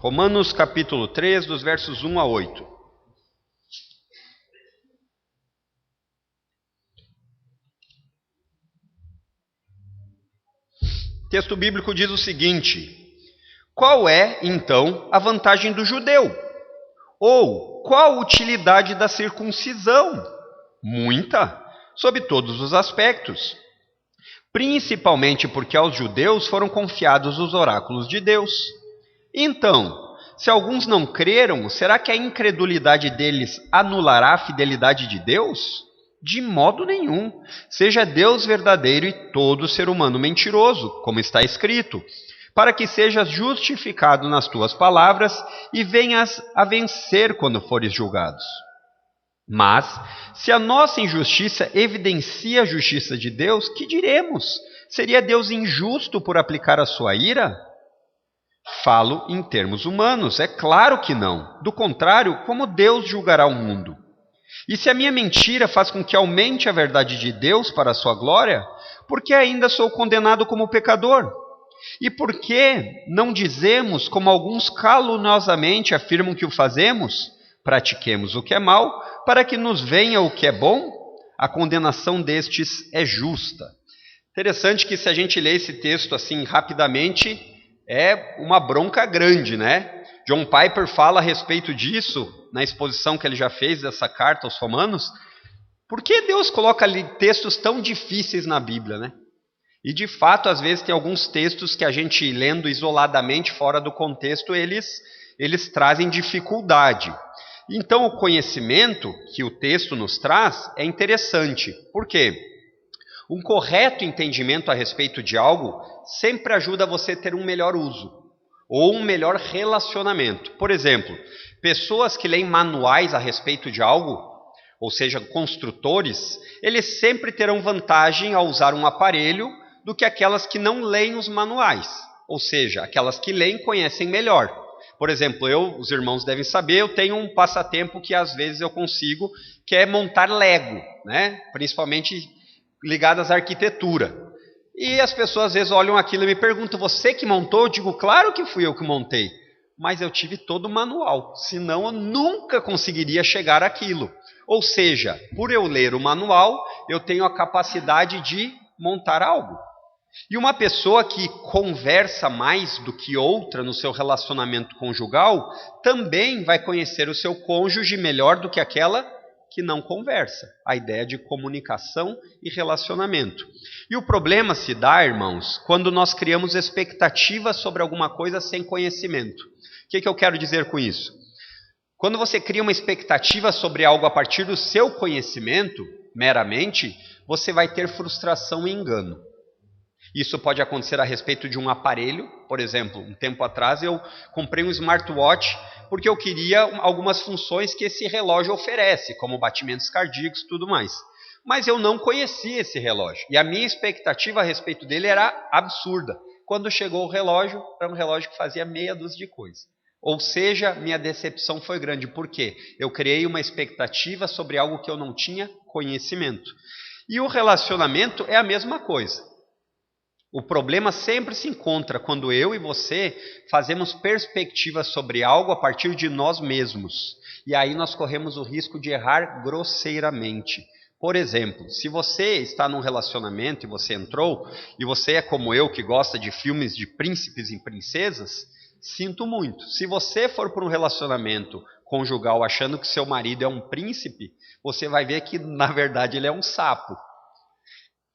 Romanos capítulo 3, dos versos 1 a 8. O texto bíblico diz o seguinte: qual é, então, a vantagem do judeu? Ou qual a utilidade da circuncisão? Muita, sob todos os aspectos. Principalmente porque aos judeus foram confiados os oráculos de Deus. Então, se alguns não creram, será que a incredulidade deles anulará a fidelidade de Deus? De modo nenhum. Seja Deus verdadeiro e todo ser humano mentiroso, como está escrito, para que sejas justificado nas tuas palavras e venhas a vencer quando fores julgados. Mas, se a nossa injustiça evidencia a justiça de Deus, que diremos? Seria Deus injusto por aplicar a sua ira? Falo em termos humanos, é claro que não. Do contrário, como Deus julgará o mundo? E se a minha mentira faz com que aumente a verdade de Deus para a sua glória, por que ainda sou condenado como pecador? E por que não dizemos, como alguns caluniosamente afirmam que o fazemos, pratiquemos o que é mal, para que nos venha o que é bom? A condenação destes é justa. Interessante que se a gente ler esse texto assim rapidamente, é uma bronca grande, né? John Piper fala a respeito disso, na exposição que ele já fez dessa carta aos Romanos. Por que Deus coloca ali textos tão difíceis na Bíblia, né? E de fato, às vezes tem alguns textos que a gente lendo isoladamente, fora do contexto, eles trazem dificuldade. Então o conhecimento que o texto nos traz é interessante. Por quê? Um correto entendimento a respeito de algo sempre ajuda você a ter um melhor uso ou um melhor relacionamento. Por exemplo, pessoas que leem manuais a respeito de algo, ou seja, construtores, eles sempre terão vantagem ao usar um aparelho do que aquelas que não leem os manuais, ou seja, aquelas que leem conhecem melhor. Por exemplo, os irmãos devem saber, eu tenho um passatempo que às vezes eu consigo, que é montar Lego, né? Principalmente ligadas à arquitetura. E as pessoas às vezes olham aquilo e me perguntam, você que montou? Eu digo, claro que fui eu que montei, mas eu tive todo o manual, senão eu nunca conseguiria chegar àquilo. Ou seja, por eu ler o manual, eu tenho a capacidade de montar algo. E uma pessoa que conversa mais do que outra no seu relacionamento conjugal, também vai conhecer o seu cônjuge melhor do que aquela que não conversa. A ideia de comunicação e relacionamento. E o problema se dá, irmãos, quando nós criamos expectativas sobre alguma coisa sem conhecimento. O que eu quero dizer com isso? Quando você cria uma expectativa sobre algo a partir do seu conhecimento, meramente, você vai ter frustração e engano. Isso pode acontecer a respeito de um aparelho. Por exemplo, um tempo atrás eu comprei um smartwatch porque eu queria algumas funções que esse relógio oferece, como batimentos cardíacos e tudo mais. Mas eu não conhecia esse relógio e a minha expectativa a respeito dele era absurda. Quando chegou o relógio, era um relógio que fazia meia dúzia de coisas. Ou seja, minha decepção foi grande. Por quê? Eu criei uma expectativa sobre algo que eu não tinha conhecimento. E o relacionamento é a mesma coisa. O problema sempre se encontra quando eu e você fazemos perspectivas sobre algo a partir de nós mesmos. E aí nós corremos o risco de errar grosseiramente. Por exemplo, se você está num relacionamento e você entrou, e você é como eu que gosta de filmes de príncipes e princesas, sinto muito. Se você for para um relacionamento conjugal achando que seu marido é um príncipe, você vai ver que na verdade ele é um sapo.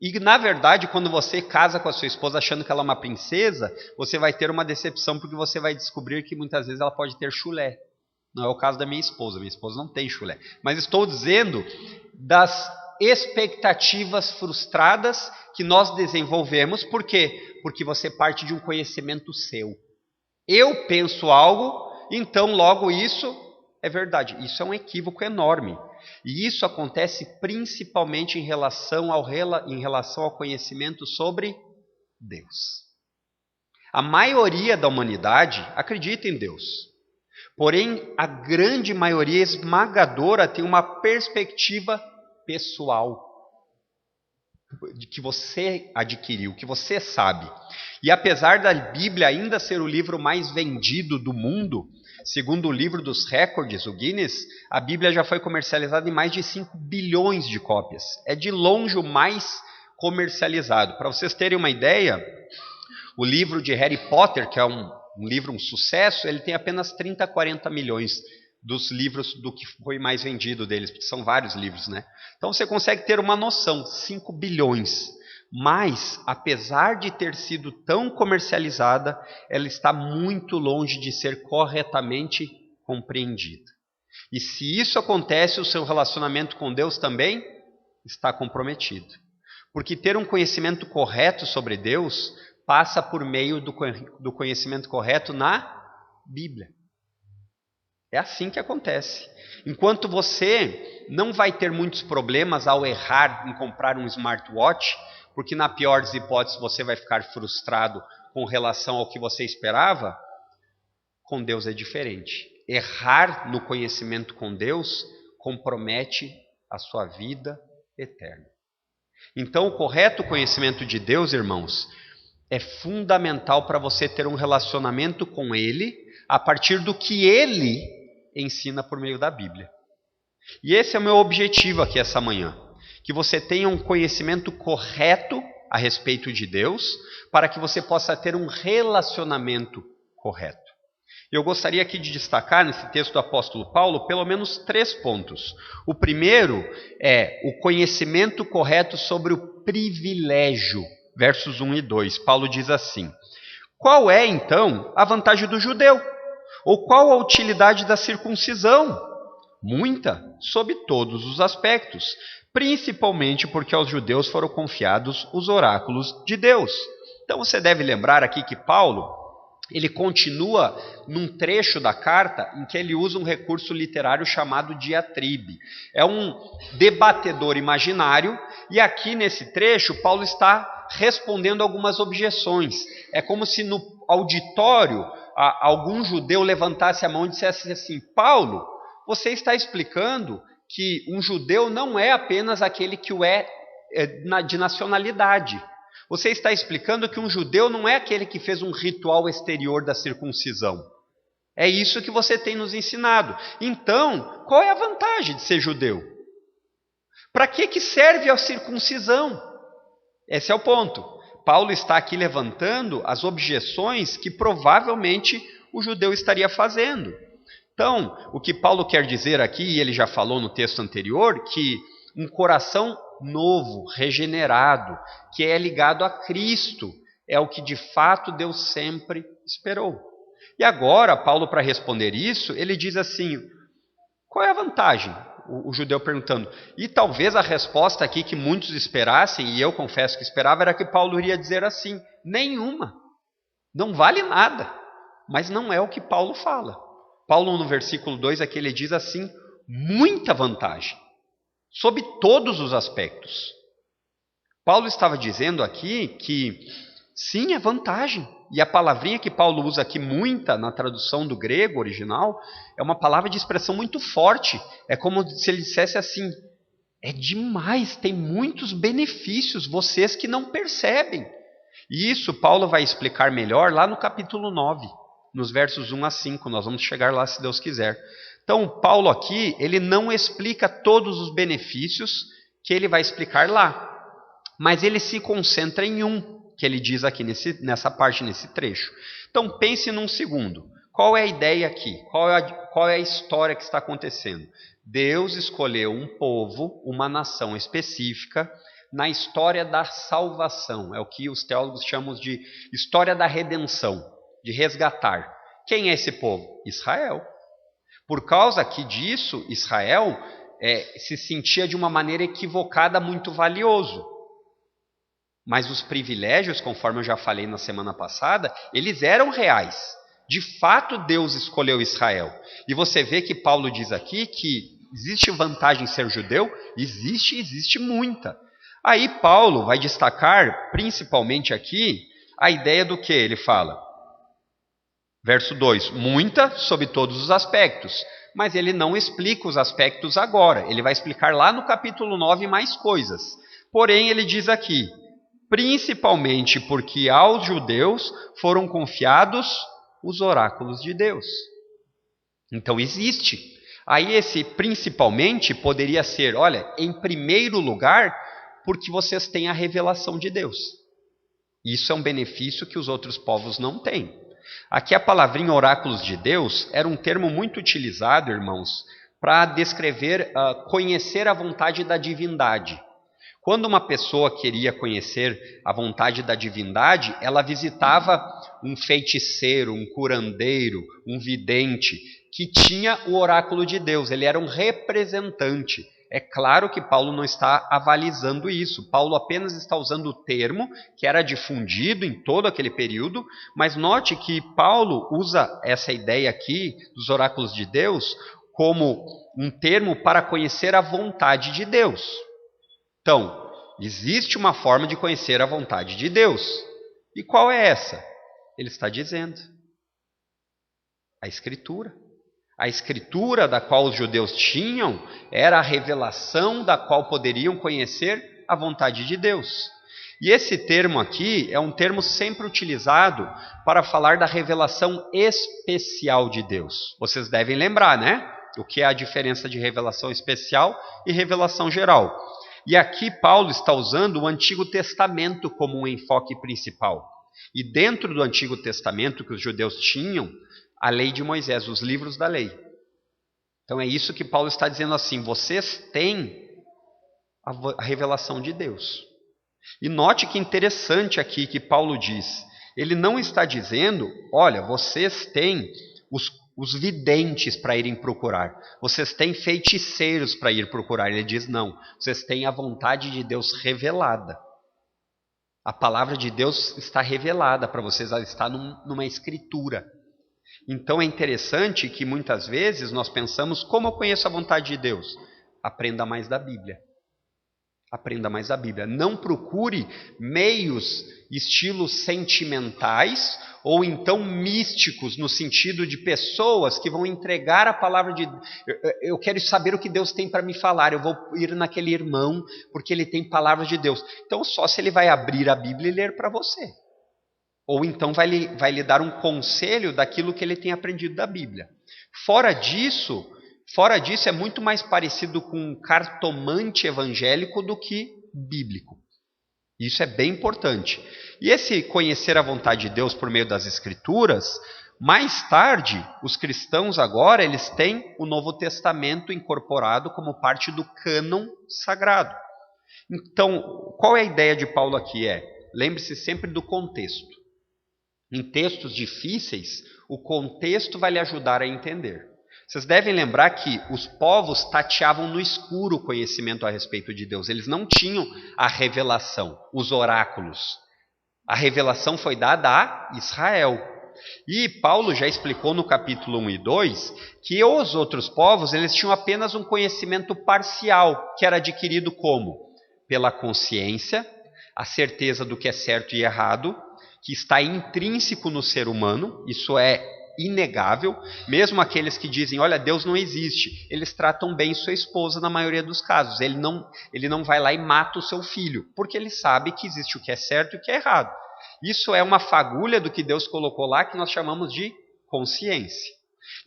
E, na verdade, quando você casa com a sua esposa achando que ela é uma princesa, você vai ter uma decepção porque você vai descobrir que muitas vezes ela pode ter chulé. Não é o caso da minha esposa não tem chulé. Mas estou dizendo das expectativas frustradas que nós desenvolvemos. Por quê? Porque você parte de um conhecimento seu. Eu penso algo, então logo isso é verdade. Isso é um equívoco enorme. E isso acontece principalmente em relação ao conhecimento sobre Deus. A maioria da humanidade acredita em Deus. Porém, a grande maioria esmagadora tem uma perspectiva pessoal. que você adquiriu, que você sabe. E apesar da Bíblia ainda ser o livro mais vendido do mundo, segundo o livro dos recordes, o Guinness, a Bíblia já foi comercializada em mais de 5 bilhões de cópias. É de longe o mais comercializado. Para vocês terem uma ideia, o livro de Harry Potter, que é um livro, um sucesso, ele tem apenas 30, 40 milhões dos livros do que foi mais vendido deles, porque são vários livros, né? Então você consegue ter uma noção, 5 bilhões. Mas, apesar de ter sido tão comercializada, ela está muito longe de ser corretamente compreendida. E se isso acontece, o seu relacionamento com Deus também está comprometido. Porque ter um conhecimento correto sobre Deus passa por meio do conhecimento correto na Bíblia. É assim que acontece. Enquanto você não vai ter muitos problemas ao errar em comprar um smartwatch, porque na pior das hipóteses você vai ficar frustrado com relação ao que você esperava, com Deus é diferente. Errar no conhecimento com Deus compromete a sua vida eterna. Então, o correto conhecimento de Deus, irmãos, é fundamental para você ter um relacionamento com Ele a partir do que Ele ensina por meio da Bíblia. E esse é o meu objetivo aqui essa manhã, que você tenha um conhecimento correto a respeito de Deus, para que você possa ter um relacionamento correto. Eu gostaria aqui de destacar nesse texto do apóstolo Paulo pelo menos 3 pontos. O primeiro é o conhecimento correto sobre o privilégio, versos 1 e 2. Paulo diz assim: qual é então a vantagem do judeu? Ou qual a utilidade da circuncisão? Muita, sob todos os aspectos, principalmente porque aos judeus foram confiados os oráculos de Deus. Então você deve lembrar aqui que Paulo, ele continua num trecho da carta em que ele usa um recurso literário chamado diatribe. É um debatedor imaginário, e aqui nesse trecho Paulo está respondendo algumas objeções. É como se no auditório algum judeu levantasse a mão e dissesse assim: Paulo, você está explicando que um judeu não é apenas aquele que o é de nacionalidade. Você está explicando que um judeu não é aquele que fez um ritual exterior da circuncisão. É isso que você tem nos ensinado. Então, qual é a vantagem de ser judeu? Para que serve a circuncisão? Esse é o ponto. Paulo está aqui levantando as objeções que provavelmente o judeu estaria fazendo. Então, o que Paulo quer dizer aqui, e ele já falou no texto anterior, que um coração novo, regenerado, que é ligado a Cristo, é o que de fato Deus sempre esperou. E agora, Paulo, para responder isso, ele diz assim: qual é a vantagem? O judeu perguntando. E talvez a resposta aqui que muitos esperassem, e eu confesso que esperava, era que Paulo iria dizer assim: nenhuma, não vale nada. Mas não é o que Paulo fala. Paulo, no versículo 2, aqui ele diz assim: muita vantagem, sob todos os aspectos. Paulo estava dizendo aqui que sim, é vantagem. E a palavrinha que Paulo usa aqui, muita, na tradução do grego original, é uma palavra de expressão muito forte. É como se ele dissesse assim: é demais, tem muitos benefícios, vocês que não percebem. E isso Paulo vai explicar melhor lá no capítulo 9, nos versos 1 a 5. Nós vamos chegar lá se Deus quiser. Então, Paulo aqui, ele não explica todos os benefícios que ele vai explicar lá, mas ele se concentra em um, que ele diz aqui nessa parte, nesse trecho. Então, pense num segundo. Qual é a ideia aqui? Qual é a história que está acontecendo? Deus escolheu um povo, uma nação específica, na história da salvação. É o que os teólogos chamam de história da redenção, de resgatar. Quem é esse povo? Israel. Por causa aqui disso, Israel se sentia de uma maneira equivocada muito valioso. Mas os privilégios, conforme eu já falei na semana passada, eles eram reais. De fato, Deus escolheu Israel. E você vê que Paulo diz aqui que existe vantagem em ser judeu? Existe muita. Aí Paulo vai destacar, principalmente aqui, a ideia do que ele fala. Verso 2, muita sob todos os aspectos. Mas ele não explica os aspectos agora. Ele vai explicar lá no capítulo 9 mais coisas. Porém, ele diz aqui, principalmente porque aos judeus foram confiados os oráculos de Deus. Então existe. Aí esse principalmente poderia ser, olha, em primeiro lugar, porque vocês têm a revelação de Deus. Isso é um benefício que os outros povos não têm. Aqui a palavrinha oráculos de Deus era um termo muito utilizado, irmãos, para descrever, conhecer a vontade da divindade. Quando uma pessoa queria conhecer a vontade da divindade, ela visitava um feiticeiro, um curandeiro, um vidente, que tinha o oráculo de Deus. Ele era um representante. É claro que Paulo não está avalizando isso. Paulo apenas está usando o termo que era difundido em todo aquele período, mas note que Paulo usa essa ideia aqui dos oráculos de Deus como um termo para conhecer a vontade de Deus. Então, existe uma forma de conhecer a vontade de Deus. E qual é essa? Ele está dizendo: a Escritura. A Escritura da qual os judeus tinham era a revelação da qual poderiam conhecer a vontade de Deus. E esse termo aqui é um termo sempre utilizado para falar da revelação especial de Deus. Vocês devem lembrar, né? O que é a diferença de revelação especial e revelação geral. E aqui Paulo está usando o Antigo Testamento como um enfoque principal. E dentro do Antigo Testamento que os judeus tinham, a lei de Moisés, os livros da lei. Então é isso que Paulo está dizendo assim, vocês têm a revelação de Deus. E note que interessante aqui que Paulo diz, ele não está dizendo, olha, vocês têm os videntes para irem procurar, vocês têm feiticeiros para ir procurar. Ele diz, não, vocês têm a vontade de Deus revelada. A palavra de Deus está revelada para vocês, ela está numa escritura. Então é interessante que muitas vezes nós pensamos, como eu conheço a vontade de Deus? Aprenda mais da Bíblia. Aprenda mais da Bíblia. Não procure meios, estilos sentimentais ou então místicos, no sentido de pessoas que vão entregar a palavra de Deus. Eu quero saber o que Deus tem para me falar, eu vou ir naquele irmão porque ele tem palavra de Deus. Então só se ele vai abrir a Bíblia e ler para você. Ou então vai lhe dar um conselho daquilo que ele tem aprendido da Bíblia. Fora disso é muito mais parecido com um cartomante evangélico do que bíblico. Isso é bem importante. E esse conhecer a vontade de Deus por meio das Escrituras, mais tarde, os cristãos agora, eles têm o Novo Testamento incorporado como parte do cânon sagrado. Então, qual é a ideia de Paulo aqui? Lembre-se sempre do contexto. Em textos difíceis, o contexto vai lhe ajudar a entender. Vocês devem lembrar que os povos tateavam no escuro o conhecimento a respeito de Deus. Eles não tinham a revelação, os oráculos. A revelação foi dada a Israel. E Paulo já explicou no capítulo 1 e 2 que os outros povos eles tinham apenas um conhecimento parcial, que era adquirido como? Pela consciência, a certeza do que é certo e errado, que está intrínseco no ser humano, isso é inegável. Mesmo aqueles que dizem, olha, Deus não existe, eles tratam bem sua esposa na maioria dos casos. Ele não vai lá e mata o seu filho, porque ele sabe que existe o que é certo e o que é errado. Isso é uma fagulha do que Deus colocou lá, que nós chamamos de consciência.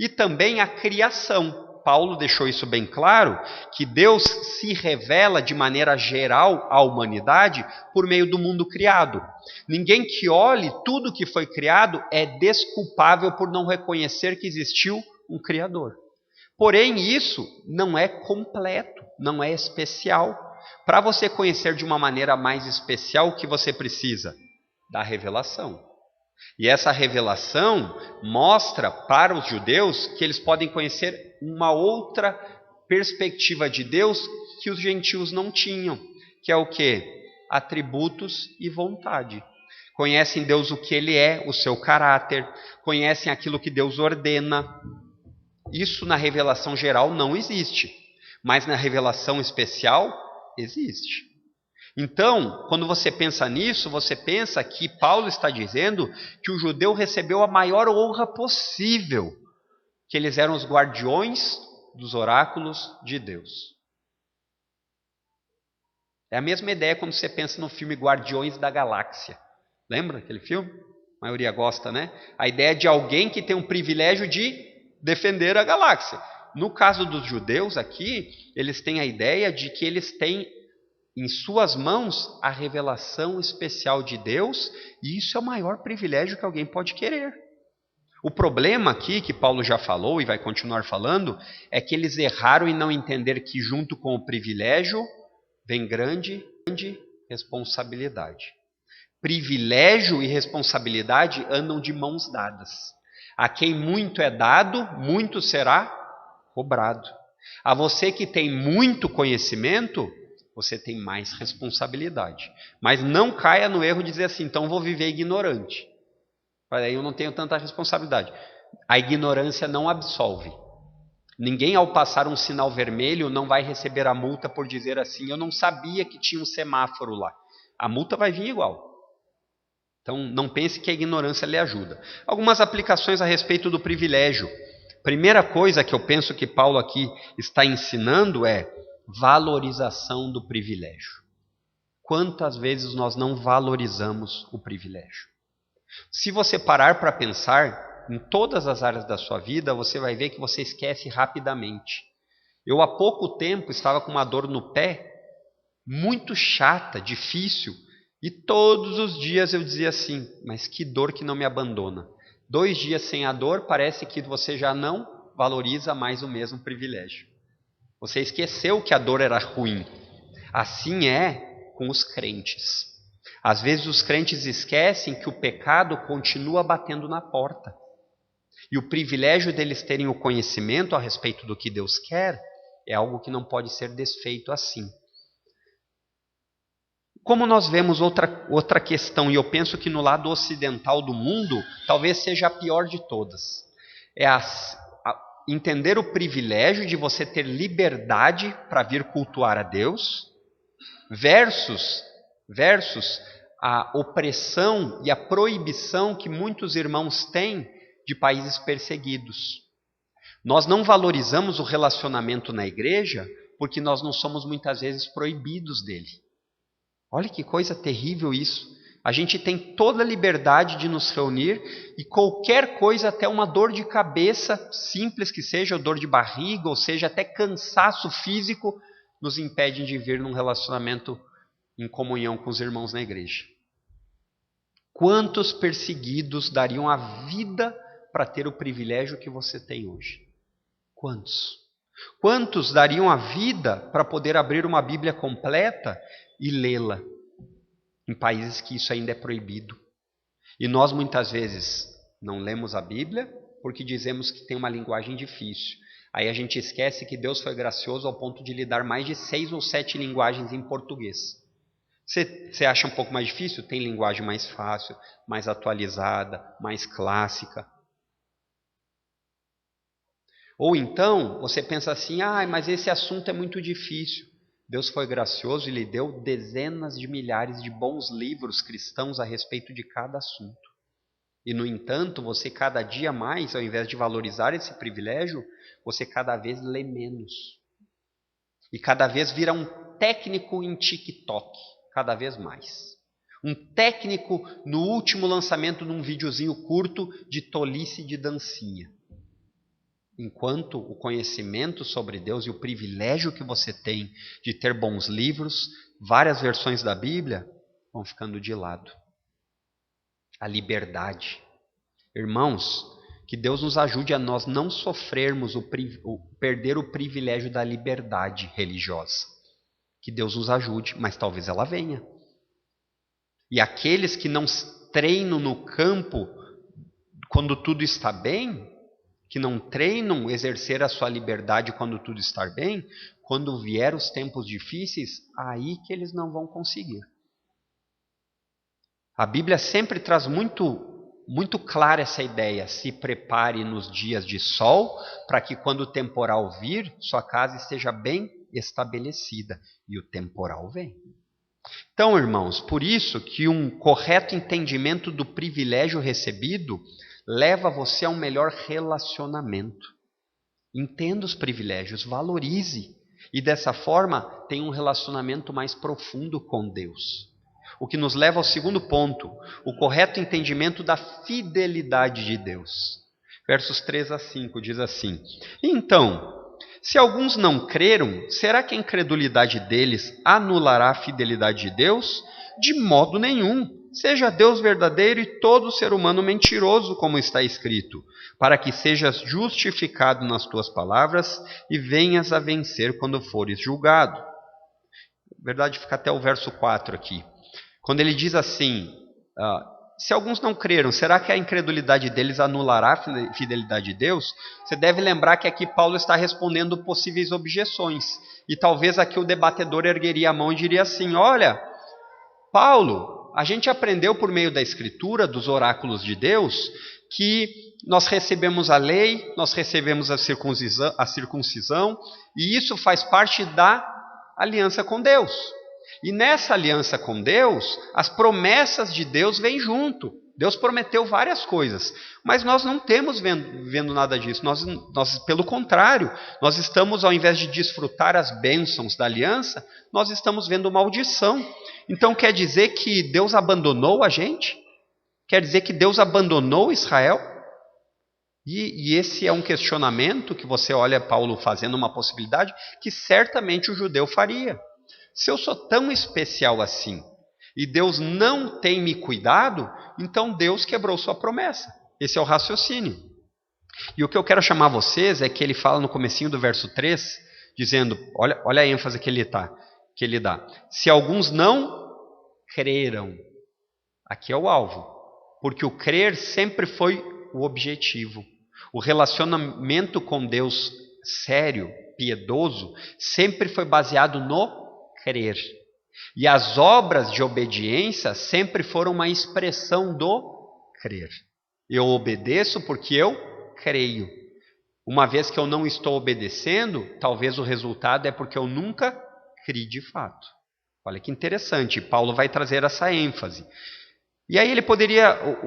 E também a criação. Paulo deixou isso bem claro, que Deus se revela de maneira geral à humanidade por meio do mundo criado. Ninguém que olhe tudo que foi criado é desculpável por não reconhecer que existiu um Criador. Porém, isso não é completo, não é especial. Para você conhecer de uma maneira mais especial, o que você precisa? Da revelação. E essa revelação mostra para os judeus que eles podem conhecer uma outra perspectiva de Deus que os gentios não tinham, que é o quê? Atributos e vontade. Conhecem Deus o que Ele é, o seu caráter, conhecem aquilo que Deus ordena. Isso na revelação geral não existe, mas na revelação especial existe. Então, quando você pensa nisso, você pensa que Paulo está dizendo que o judeu recebeu a maior honra possível, que eles eram os guardiões dos oráculos de Deus. É a mesma ideia quando você pensa no filme Guardiões da Galáxia. Lembra aquele filme? A maioria gosta, né? A ideia de alguém que tem um privilégio de defender a galáxia. No caso dos judeus aqui, eles têm a ideia de que eles têm em suas mãos a revelação especial de Deus, e isso é o maior privilégio que alguém pode querer. O problema aqui, que Paulo já falou e vai continuar falando, é que eles erraram em não entender que junto com o privilégio vem grande responsabilidade. Privilégio e responsabilidade andam de mãos dadas. A quem muito é dado, muito será cobrado. A você que tem muito conhecimento, você tem mais responsabilidade. Mas não caia no erro de dizer assim, então vou viver ignorante. Aí eu não tenho tanta responsabilidade. A ignorância não absolve. Ninguém, ao passar um sinal vermelho, não vai receber a multa por dizer assim, eu não sabia que tinha um semáforo lá. A multa vai vir igual. Então, não pense que a ignorância lhe ajuda. Algumas aplicações a respeito do privilégio. Primeira coisa que eu penso que Paulo aqui está ensinando é valorização do privilégio. Quantas vezes nós não valorizamos o privilégio? Se você parar para pensar em todas as áreas da sua vida, você vai ver que você esquece rapidamente. Eu há pouco tempo estava com uma dor no pé, muito chata, difícil, e todos os dias eu dizia assim, mas que dor que não me abandona. 2 dias sem a dor, parece que você já não valoriza mais o mesmo privilégio. Você esqueceu que a dor era ruim. Assim é com os crentes. Às vezes os crentes esquecem que o pecado continua batendo na porta. E o privilégio deles terem o conhecimento a respeito do que Deus quer é algo que não pode ser desfeito assim. Como nós vemos outra questão, e eu penso que no lado ocidental do mundo, talvez seja a pior de todas, é entender o privilégio de você ter liberdade para vir cultuar a Deus, versus a opressão e a proibição que muitos irmãos têm de países perseguidos. Nós não valorizamos o relacionamento na igreja porque nós não somos muitas vezes proibidos dele. Olha que coisa terrível isso. A gente tem toda a liberdade de nos reunir e qualquer coisa, até uma dor de cabeça, simples que seja, ou dor de barriga, ou seja, até cansaço físico, nos impede de vir num relacionamento em comunhão com os irmãos na igreja. Quantos perseguidos dariam a vida para ter o privilégio que você tem hoje? Quantos? Quantos dariam a vida para poder abrir uma Bíblia completa e lê-la em países que isso ainda é proibido? E nós muitas vezes não lemos a Bíblia porque dizemos que tem uma linguagem difícil. Aí a gente esquece que Deus foi gracioso ao ponto de lhe dar mais de 6 ou 7 linguagens em português. Você acha um pouco mais difícil? Tem linguagem mais fácil, mais atualizada, mais clássica. Ou então, você pensa assim, mas esse assunto é muito difícil. Deus foi gracioso e lhe deu dezenas de milhares de bons livros cristãos a respeito de cada assunto. E, no entanto, você cada dia mais, ao invés de valorizar esse privilégio, você cada vez lê menos. E cada vez vira um técnico em TikTok, cada vez mais. Um técnico no último lançamento de um videozinho curto de tolice de dancinha. Enquanto o conhecimento sobre Deus e o privilégio que você tem de ter bons livros, várias versões da Bíblia, vão ficando de lado. A liberdade. Irmãos, que Deus nos ajude a nós não sofrermos perder o privilégio da liberdade religiosa. Que Deus nos ajude, mas talvez ela venha. E aqueles que não treinam no campo quando tudo está bem, que não treinam exercer a sua liberdade quando tudo está bem, quando vier os tempos difíceis, aí que eles não vão conseguir. A Bíblia sempre traz muito clara essa ideia. Se prepare nos dias de sol, para que quando o temporal vir, sua casa esteja bem estabelecida. E o temporal vem. Então, irmãos, por isso que um correto entendimento do privilégio recebido leva você a um melhor relacionamento. Entenda os privilégios, valorize. E dessa forma tem um relacionamento mais profundo com Deus. O que nos leva ao segundo ponto, o correto entendimento da fidelidade de Deus. Versos 3 a 5 diz assim: Então, se alguns não creram, será que a incredulidade deles anulará a fidelidade de Deus? De modo nenhum. Seja Deus verdadeiro e todo ser humano mentiroso, como está escrito, para que sejas justificado nas tuas palavras e venhas a vencer quando fores julgado. Na verdade, fica até o verso 4 aqui. Quando ele diz assim, se alguns não creram, será que a incredulidade deles anulará a fidelidade de Deus? Você deve lembrar que aqui Paulo está respondendo possíveis objeções. E talvez aqui o debatedor ergueria a mão e diria assim: olha, Paulo, a gente aprendeu por meio da Escritura, dos oráculos de Deus, que nós recebemos a lei, nós recebemos a circuncisão, e isso faz parte da aliança com Deus. E nessa aliança com Deus, as promessas de Deus vêm junto. Deus prometeu várias coisas, mas nós não temos vendo nada disso. Nós, pelo contrário, nós estamos, ao invés de desfrutar as bênçãos da aliança, nós estamos vendo maldição. Então quer dizer que Deus abandonou a gente? Quer dizer que Deus abandonou Israel? E esse é um questionamento que você olha Paulo fazendo uma possibilidade que certamente o judeu faria. Se eu sou tão especial assim e Deus não tem me cuidado, então Deus quebrou sua promessa. Esse é o raciocínio. E o que eu quero chamar vocês é que ele fala no comecinho do verso 3, dizendo, olha a ênfase que ele dá. Se alguns não creram, aqui é o alvo, porque o crer sempre foi o objetivo. O relacionamento com Deus sério, piedoso, sempre foi baseado no crer. E as obras de obediência sempre foram uma expressão do crer. Eu obedeço porque eu creio. Uma vez que eu não estou obedecendo, talvez o resultado é porque eu nunca criei de fato. Olha que interessante, Paulo vai trazer essa ênfase. E aí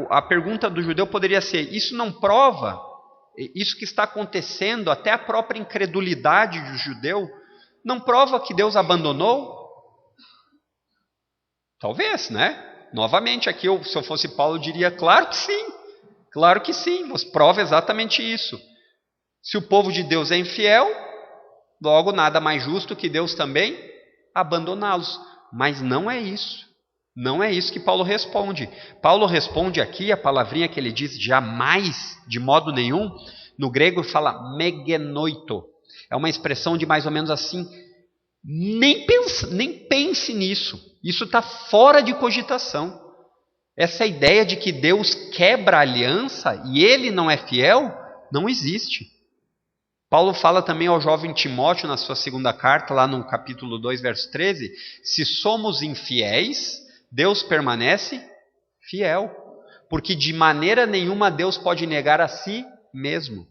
a pergunta do judeu poderia ser: isso não prova, isso que está acontecendo, até a própria incredulidade do judeu, não prova que Deus abandonou? Talvez, né? Novamente, aqui, se eu fosse Paulo, eu diria, claro que sim, mas prova exatamente isso. Se o povo de Deus é infiel, logo nada mais justo que Deus também abandoná-los. Mas não é isso. Não é isso que Paulo responde. Paulo responde aqui, a palavrinha que ele diz, jamais, de modo nenhum, no grego fala megenoito. É uma expressão de mais ou menos assim, nem pense nisso. Isso está fora de cogitação. Essa ideia de que Deus quebra a aliança e ele não é fiel, não existe. Paulo fala também ao jovem Timóteo, na sua segunda carta, lá no capítulo 2, verso 13, se somos infiéis, Deus permanece fiel, porque de maneira nenhuma Deus pode negar a si mesmo.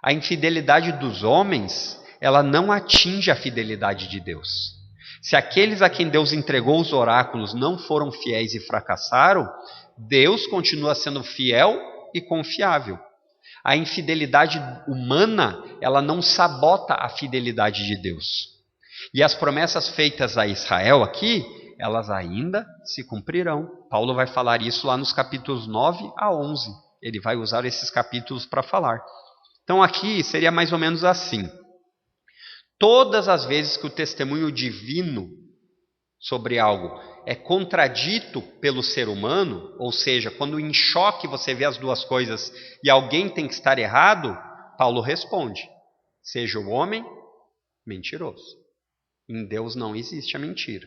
A infidelidade dos homens, ela não atinge a fidelidade de Deus. Se aqueles a quem Deus entregou os oráculos não foram fiéis e fracassaram, Deus continua sendo fiel e confiável. A infidelidade humana, ela não sabota a fidelidade de Deus. E as promessas feitas a Israel aqui, elas ainda se cumprirão. Paulo vai falar isso lá nos capítulos 9 a 11. Ele vai usar esses capítulos para falar. Então aqui seria mais ou menos assim. Todas as vezes que o testemunho divino sobre algo é contradito pelo ser humano, ou seja, quando em choque você vê as duas coisas e alguém tem que estar errado, Paulo responde, seja o homem mentiroso. Em Deus não existe a mentira.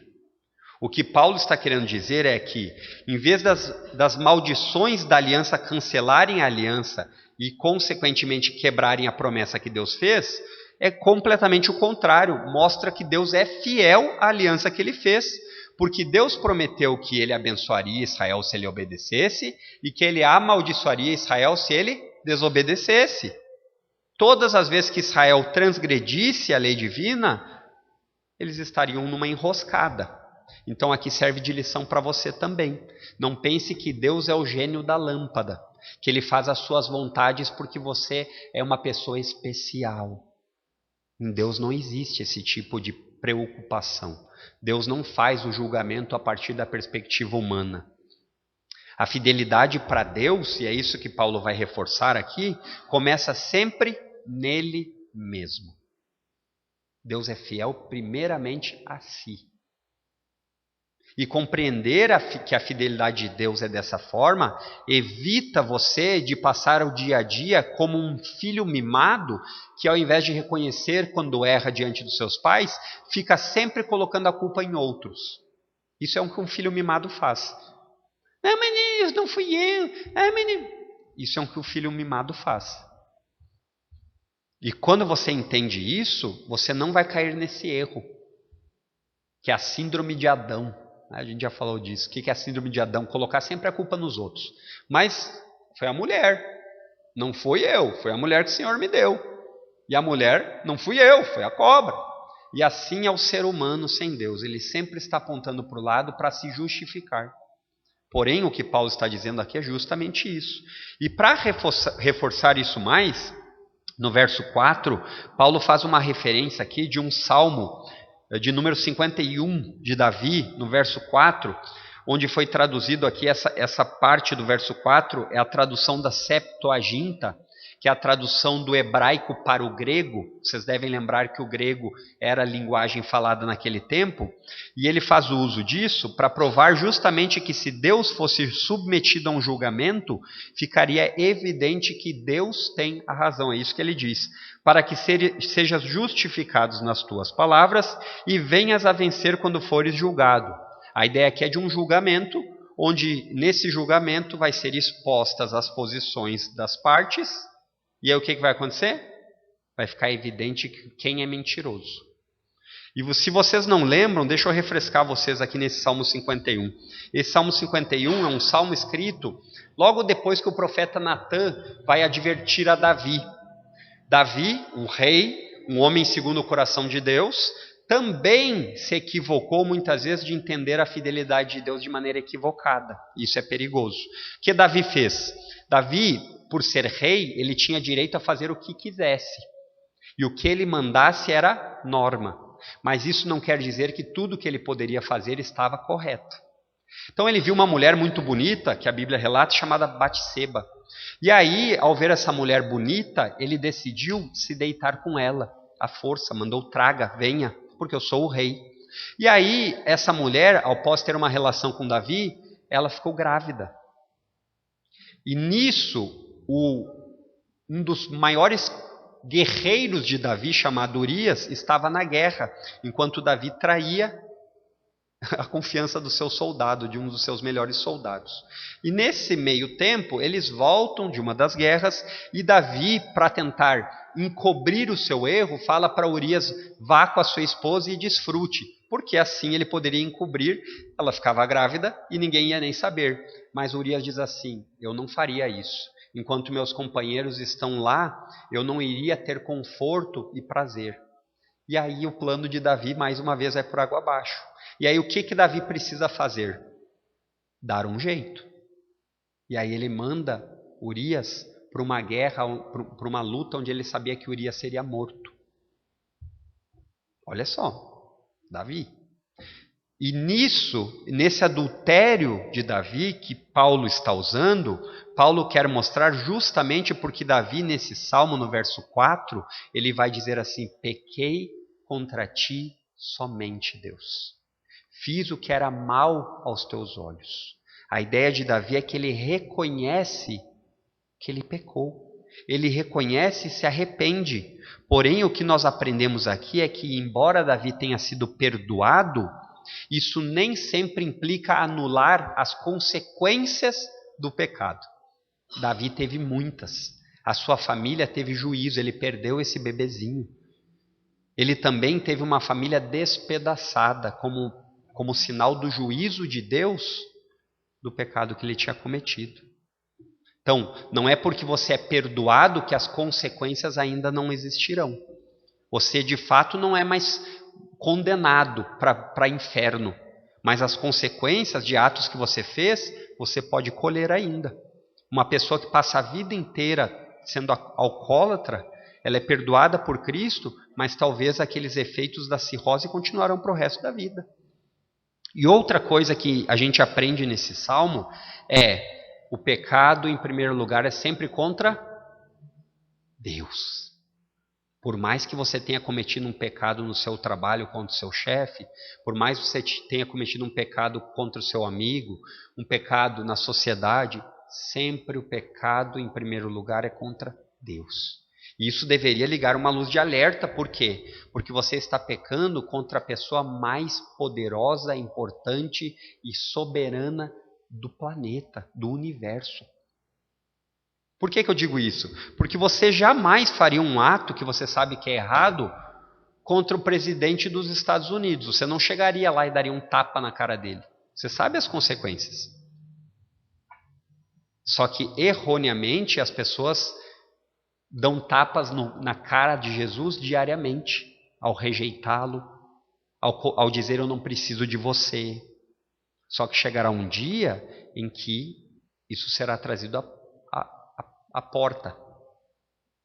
O que Paulo está querendo dizer é que, em vez das maldições da aliança cancelarem a aliança e, consequentemente, quebrarem a promessa que Deus fez, é completamente o contrário. Mostra que Deus é fiel à aliança que ele fez, porque Deus prometeu que ele abençoaria Israel se ele obedecesse e que ele amaldiçoaria Israel se ele desobedecesse. Todas as vezes que Israel transgredisse a lei divina, eles estariam numa enroscada. Então aqui serve de lição para você também. Não pense que Deus é o gênio da lâmpada, que ele faz as suas vontades porque você é uma pessoa especial. Em Deus não existe esse tipo de preocupação. Deus não faz o julgamento a partir da perspectiva humana. A fidelidade para Deus, e é isso que Paulo vai reforçar aqui, começa sempre nele mesmo. Deus é fiel primeiramente a si. E compreender que a fidelidade de Deus é dessa forma, evita você de passar o dia a dia como um filho mimado, que ao invés de reconhecer quando erra diante dos seus pais, fica sempre colocando a culpa em outros. Isso é o que um filho mimado faz. Ah, mas não fui eu. Ah, mas... Isso é o que o filho mimado faz. E quando você entende isso, você não vai cair nesse erro, que é a síndrome de Adão. A gente já falou disso. O que é a síndrome de Adão? Colocar sempre a culpa nos outros. Mas foi a mulher, não fui eu, foi a mulher que o Senhor me deu. E a mulher, não fui eu, foi a cobra. E assim é o ser humano sem Deus. Ele sempre está apontando para o lado para se justificar. Porém, o que Paulo está dizendo aqui é justamente isso. E para reforçar isso mais, no verso 4, Paulo faz uma referência aqui de um salmo de número 51 de Davi, no verso 4, onde foi traduzido aqui essa parte do verso 4, é a tradução da Septuaginta, que é a tradução do hebraico para o grego. Vocês devem lembrar que o grego era a linguagem falada naquele tempo, e ele faz o uso disso para provar justamente que se Deus fosse submetido a um julgamento, ficaria evidente que Deus tem a razão. É isso que ele diz: para que sejas justificados nas tuas palavras e venhas a vencer quando fores julgado. A ideia aqui é de um julgamento, onde nesse julgamento vai ser expostas as posições das partes. E aí o que vai acontecer? Vai ficar evidente quem é mentiroso. E se vocês não lembram, deixa eu refrescar vocês aqui nesse Salmo 51. Esse Salmo 51 é um salmo escrito logo depois que o profeta Natã vai advertir a Davi. Davi, um rei, um homem segundo o coração de Deus, também se equivocou muitas vezes de entender a fidelidade de Deus de maneira equivocada. Isso é perigoso. O que Davi fez? Davi, por ser rei, ele tinha direito a fazer o que quisesse. E o que ele mandasse era norma. Mas isso não quer dizer que tudo que ele poderia fazer estava correto. Então ele viu uma mulher muito bonita, que a Bíblia relata, chamada Batseba. E aí, ao ver essa mulher bonita, ele decidiu se deitar com ela. À força, mandou: traga, venha, porque eu sou o rei. E aí, essa mulher, após ter uma relação com Davi, ela ficou grávida. E nisso, um dos maiores guerreiros de Davi, chamado Urias, estava na guerra, enquanto Davi traía a confiança do seu soldado, de um dos seus melhores soldados. E nesse meio tempo, eles voltam de uma das guerras, e Davi, para tentar encobrir o seu erro, fala para Urias: vá com a sua esposa e desfrute, porque assim ele poderia encobrir. Ela ficava grávida e ninguém ia nem saber. Mas Urias diz assim: eu não faria isso. Enquanto meus companheiros estão lá, eu não iria ter conforto e prazer. E aí o plano de Davi, mais uma vez, vai por água abaixo. E aí o que Davi precisa fazer? Dar um jeito. E aí ele manda Urias para uma guerra, para uma luta onde ele sabia que Urias seria morto. Olha só, Davi. E nesse adultério de Davi que Paulo está usando, Paulo quer mostrar justamente porque Davi, nesse salmo, no verso 4, ele vai dizer assim: pequei contra ti somente, Deus. Fiz o que era mal aos teus olhos. A ideia de Davi é que ele reconhece que ele pecou. Ele reconhece e se arrepende. Porém, o que nós aprendemos aqui é que, embora Davi tenha sido perdoado, isso nem sempre implica anular as consequências do pecado. Davi teve muitas. A sua família teve juízo, ele perdeu esse bebezinho. Ele também teve uma família despedaçada, como sinal do juízo de Deus do pecado que ele tinha cometido. Então, não é porque você é perdoado que as consequências ainda não existirão. Você, de fato, não é mais condenado para inferno, mas as consequências de atos que você fez, você pode colher ainda. Uma pessoa que passa a vida inteira sendo alcoólatra, ela é perdoada por Cristo, mas talvez aqueles efeitos da cirrose continuarão para o resto da vida. E outra coisa que a gente aprende nesse salmo é: o pecado, em primeiro lugar, é sempre contra Deus. Por mais que você tenha cometido um pecado no seu trabalho contra o seu chefe, por mais que você tenha cometido um pecado contra o seu amigo, um pecado na sociedade, sempre o pecado, em primeiro lugar, é contra Deus. E isso deveria ligar uma luz de alerta. Por quê? Porque você está pecando contra a pessoa mais poderosa, importante e soberana do planeta, do universo. Por que eu digo isso? Porque você jamais faria um ato que você sabe que é errado contra o presidente dos Estados Unidos. Você não chegaria lá e daria um tapa na cara dele. Você sabe as consequências. Só que, erroneamente, as pessoas dão tapas na cara de Jesus diariamente, ao rejeitá-lo, ao dizer: eu não preciso de você. Só que chegará um dia em que isso será trazido à porta.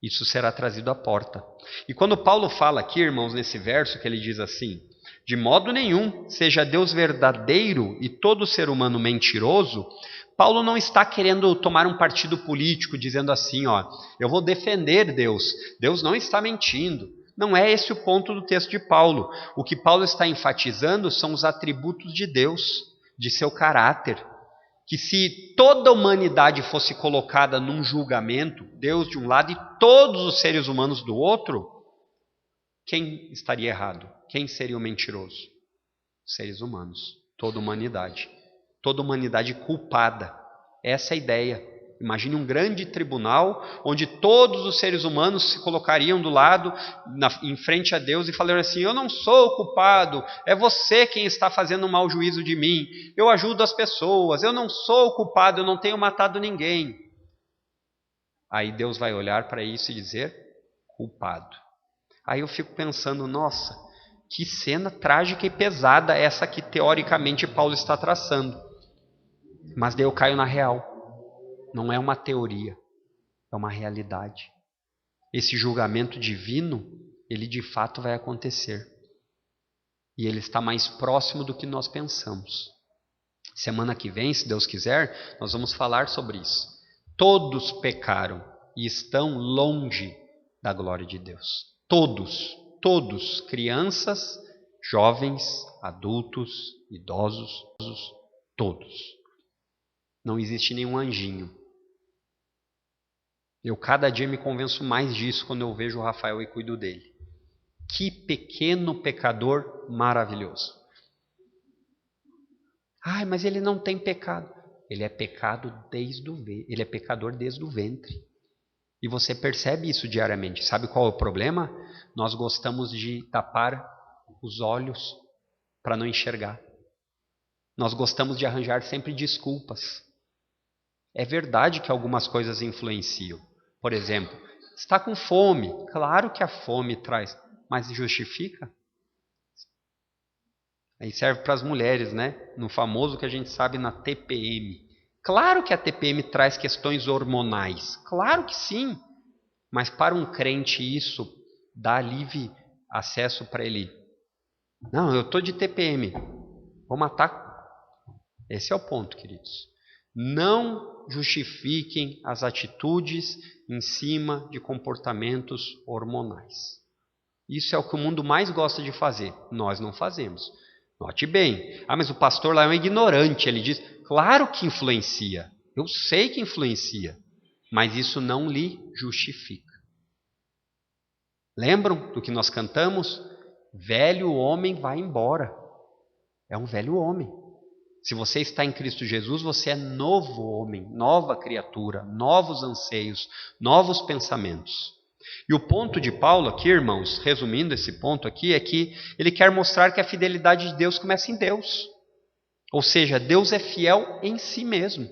Isso será trazido à porta. E quando Paulo fala aqui, irmãos, nesse verso, que ele diz assim: de modo nenhum, seja Deus verdadeiro e todo ser humano mentiroso, Paulo não está querendo tomar um partido político, dizendo assim, ó, eu vou defender Deus. Deus não está mentindo. Não é esse o ponto do texto de Paulo. O que Paulo está enfatizando são os atributos de Deus, de seu caráter. Que se toda a humanidade fosse colocada num julgamento, Deus de um lado e todos os seres humanos do outro, quem estaria errado? Quem seria o mentiroso? Seres humanos, toda a humanidade. Toda a humanidade culpada. Essa é a ideia. Imagine um grande tribunal onde todos os seres humanos se colocariam do lado, em frente a Deus, e falariam assim: eu não sou o culpado, é você quem está fazendo um mau juízo de mim, eu ajudo as pessoas, eu não sou o culpado, eu não tenho matado ninguém. Aí Deus vai olhar para isso e dizer: culpado. Aí eu fico pensando, nossa, que cena trágica e pesada essa que teoricamente Paulo está traçando. Mas daí eu caio na real. Não é uma teoria, é uma realidade. Esse julgamento divino, ele de fato vai acontecer. E ele está mais próximo do que nós pensamos. Semana que vem, se Deus quiser, nós vamos falar sobre isso. Todos pecaram e estão longe da glória de Deus. Todos, crianças, jovens, adultos, idosos, todos. Não existe nenhum anjinho. Eu cada dia me convenço mais disso quando eu vejo o Rafael e cuido dele. Que pequeno pecador maravilhoso. Ai, mas ele não tem pecado. Ele é ele é pecador desde o ventre. E você percebe isso diariamente. Sabe qual é o problema? Nós gostamos de tapar os olhos para não enxergar. Nós gostamos de arranjar sempre desculpas. É verdade que algumas coisas influenciam. Por exemplo, está com fome. Claro que a fome traz, mas justifica? Aí serve para as mulheres, né? No famoso que a gente sabe na TPM. Claro que a TPM traz questões hormonais. Claro que sim. Mas para um crente isso dá livre acesso para ele. Não, eu estou de TPM. Vou matar. Esse é o ponto, queridos. Não justifiquem as atitudes em cima de comportamentos hormonais. Isso é o que o mundo mais gosta de fazer. Nós não fazemos. Note bem. Ah, mas o pastor lá é um ignorante. Ele diz, claro que influencia. Eu sei que influencia. Mas isso não lhe justifica. Lembram do que nós cantamos? Velho homem vai embora. É um velho homem. Se você está em Cristo Jesus, você é novo homem, nova criatura, novos anseios, novos pensamentos. E o ponto de Paulo aqui, irmãos, resumindo esse ponto aqui, é que ele quer mostrar que a fidelidade de Deus começa em Deus. Ou seja, Deus é fiel em si mesmo.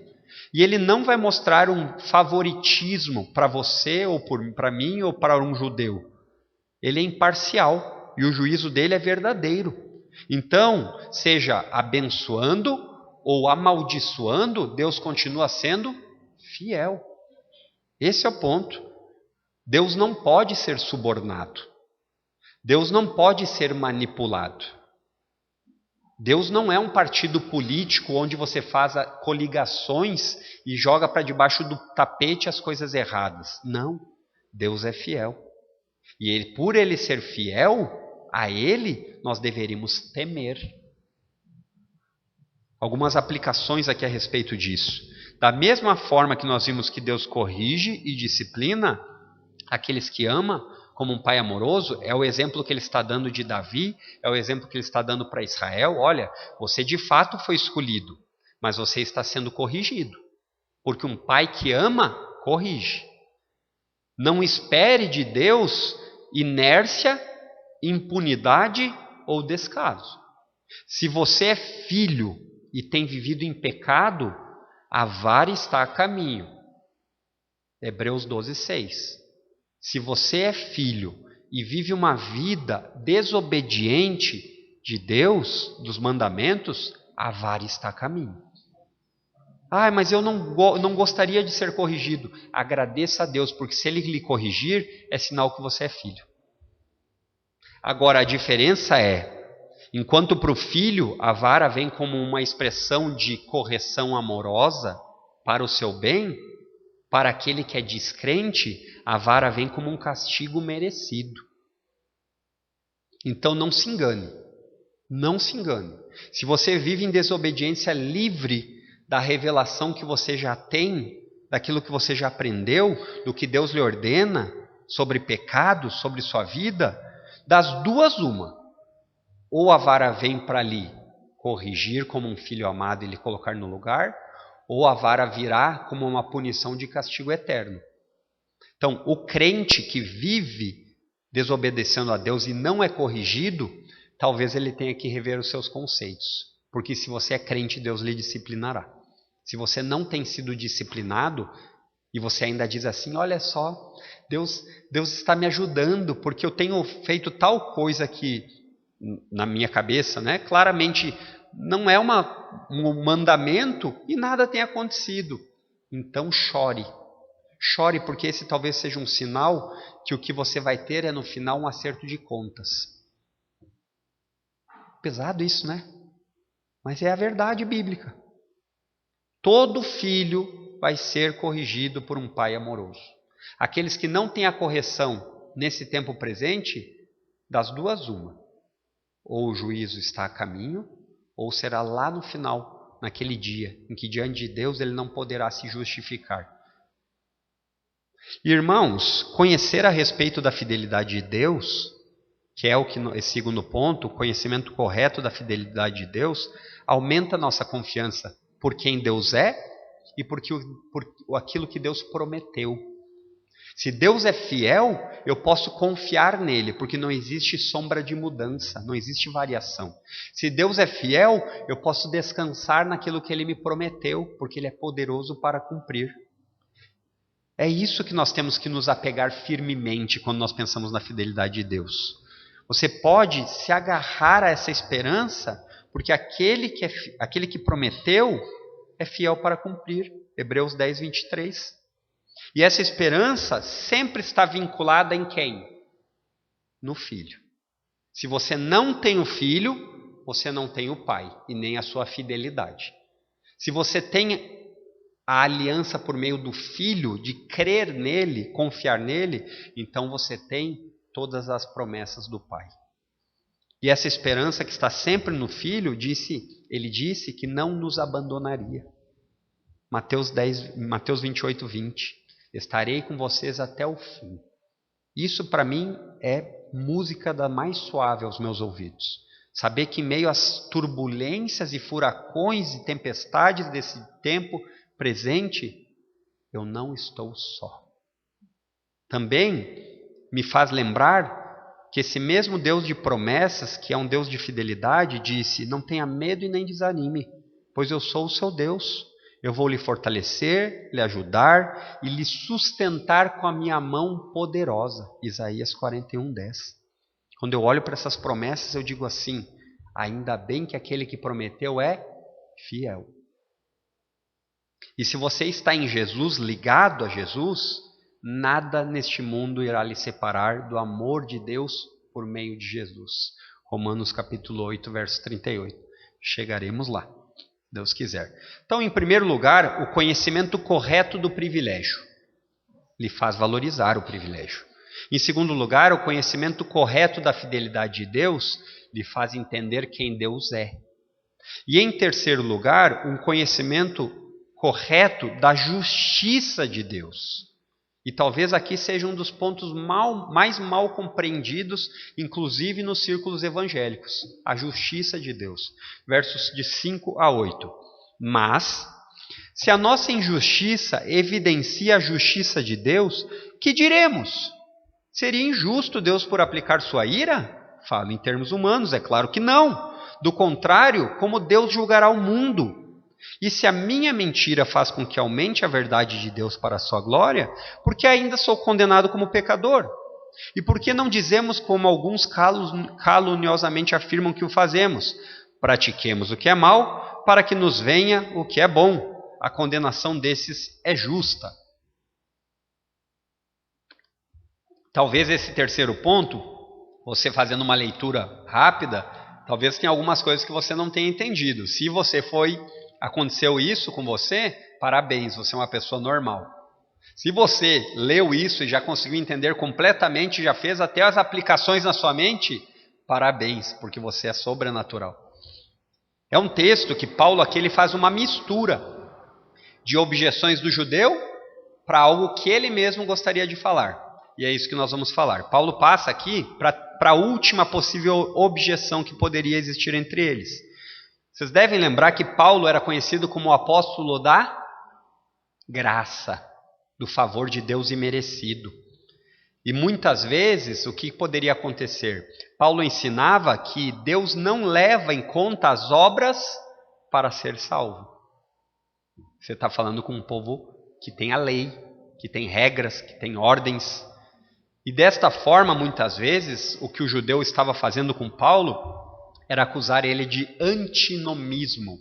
E ele não vai mostrar um favoritismo para você, ou para mim, ou para um judeu. Ele é imparcial e o juízo dele é verdadeiro. Então, seja abençoando ou amaldiçoando, Deus continua sendo fiel. Esse é o ponto. Deus não pode ser subornado. Deus não pode ser manipulado. Deus não é um partido político onde você faz coligações e joga para debaixo do tapete as coisas erradas. Não. Deus é fiel. E ele, por ele ser fiel, a ele nós deveríamos temer. Algumas aplicações aqui a respeito disso. Da mesma forma que nós vimos que Deus corrige e disciplina aqueles que ama, como um pai amoroso, é o exemplo que ele está dando de Davi, é o exemplo que ele está dando para Israel. Olha, você de fato foi escolhido, mas você está sendo corrigido. Porque um pai que ama, corrige. Não espere de Deus inércia, impunidade ou descaso. Se você é filho e tem vivido em pecado, a vara está a caminho. Hebreus 12:6. Se você é filho e vive uma vida desobediente de Deus, dos mandamentos, a vara está a caminho. Ah, mas eu não gostaria de ser corrigido. Agradeça a Deus, porque se Ele lhe corrigir, é sinal que você é filho. Agora, a diferença é, enquanto para o filho a vara vem como uma expressão de correção amorosa para o seu bem, para aquele que é descrente, a vara vem como um castigo merecido. Então não se engane. Não se engane. Se você vive em desobediência livre da revelação que você já tem, daquilo que você já aprendeu, do que Deus lhe ordena sobre pecado, sobre sua vida, das duas uma. Ou a vara vem para lhe corrigir como um filho amado e lhe colocar no lugar, ou a vara virá como uma punição de castigo eterno. Então, o crente que vive desobedecendo a Deus e não é corrigido, talvez ele tenha que rever os seus conceitos. Porque se você é crente, Deus lhe disciplinará. Se você não tem sido disciplinado e você ainda diz assim, olha só, Deus está me ajudando porque eu tenho feito tal coisa que, na minha cabeça, né, claramente não é um mandamento e nada tem acontecido. Então chore. Chore, porque esse talvez seja um sinal que o que você vai ter é no final um acerto de contas. Pesado isso, né? Mas é a verdade bíblica. Todo filho vai ser corrigido por um pai amoroso. Aqueles que não têm a correção nesse tempo presente, das duas uma. Ou o juízo está a caminho, ou será lá no final, naquele dia, em que diante de Deus ele não poderá se justificar. Irmãos, conhecer a respeito da fidelidade de Deus, que é esse segundo ponto, o conhecimento correto da fidelidade de Deus, aumenta a nossa confiança por quem Deus é e por aquilo que Deus prometeu. Se Deus é fiel, eu posso confiar nele, porque não existe sombra de mudança, não existe variação. Se Deus é fiel, eu posso descansar naquilo que ele me prometeu, porque ele é poderoso para cumprir. É isso que nós temos que nos apegar firmemente quando nós pensamos na fidelidade de Deus. Você pode se agarrar a essa esperança, porque aquele que prometeu é fiel para cumprir. Hebreus 10:23. E essa esperança sempre está vinculada em quem? No Filho. Se você não tem o Filho, você não tem o Pai e nem a sua fidelidade. Se você tem a aliança por meio do Filho, de crer nele, confiar nele, então você tem todas as promessas do Pai. E essa esperança que está sempre no Filho, ele disse que não nos abandonaria. Mateus 28:20. Estarei com vocês até o fim. Isso para mim é música da mais suave aos meus ouvidos. Saber que em meio às turbulências e furacões e tempestades desse tempo presente, eu não estou só. Também me faz lembrar que esse mesmo Deus de promessas, que é um Deus de fidelidade, disse, não tenha medo e nem desanime, pois eu sou o seu Deus. Eu vou lhe fortalecer, lhe ajudar e lhe sustentar com a minha mão poderosa. Isaías 41:10. Quando eu olho para essas promessas, eu digo assim, ainda bem que aquele que prometeu é fiel. E se você está em Jesus, ligado a Jesus, Nada neste mundo irá lhe separar do amor de Deus por meio de Jesus. Romanos capítulo 8, verso 38. Chegaremos lá, Deus quiser. Então, em primeiro lugar, o conhecimento correto do privilégio lhe faz valorizar o privilégio. Em segundo lugar, o conhecimento correto da fidelidade de Deus lhe faz entender quem Deus é. E em terceiro lugar, um conhecimento correto da justiça de Deus. E talvez aqui seja um dos pontos mais mal compreendidos, inclusive nos círculos evangélicos. A justiça de Deus. Versos de 5 a 8. Mas, se a nossa injustiça evidencia a justiça de Deus, que diremos? Seria injusto Deus por aplicar sua ira? Falo em termos humanos, é claro que não. Do contrário, como Deus julgará o mundo? E se a minha mentira faz com que aumente a verdade de Deus para a sua glória, por que ainda sou condenado como pecador? E por que não dizemos como alguns caluniosamente afirmam que o fazemos? Pratiquemos o que é mal, para que nos venha o que é bom. A condenação desses é justa. Talvez esse terceiro ponto, você fazendo uma leitura rápida, talvez tenha algumas coisas que você não tenha entendido. Se aconteceu isso com você, parabéns, você é uma pessoa normal. Se você leu isso e já conseguiu entender completamente, já fez até as aplicações na sua mente, parabéns, porque você é sobrenatural. É um texto que Paulo aqui ele faz uma mistura de objeções do judeu para algo que ele mesmo gostaria de falar. E é isso que nós vamos falar. Paulo passa aqui para a última possível objeção que poderia existir entre eles. Vocês devem lembrar que Paulo era conhecido como o apóstolo da graça, do favor de Deus imerecido. E muitas vezes, o que poderia acontecer? Paulo ensinava que Deus não leva em conta as obras para ser salvo. Você está falando com um povo que tem a lei, que tem regras, que tem ordens. E desta forma, muitas vezes, o que o judeu estava fazendo com Paulo era acusar ele de antinomismo.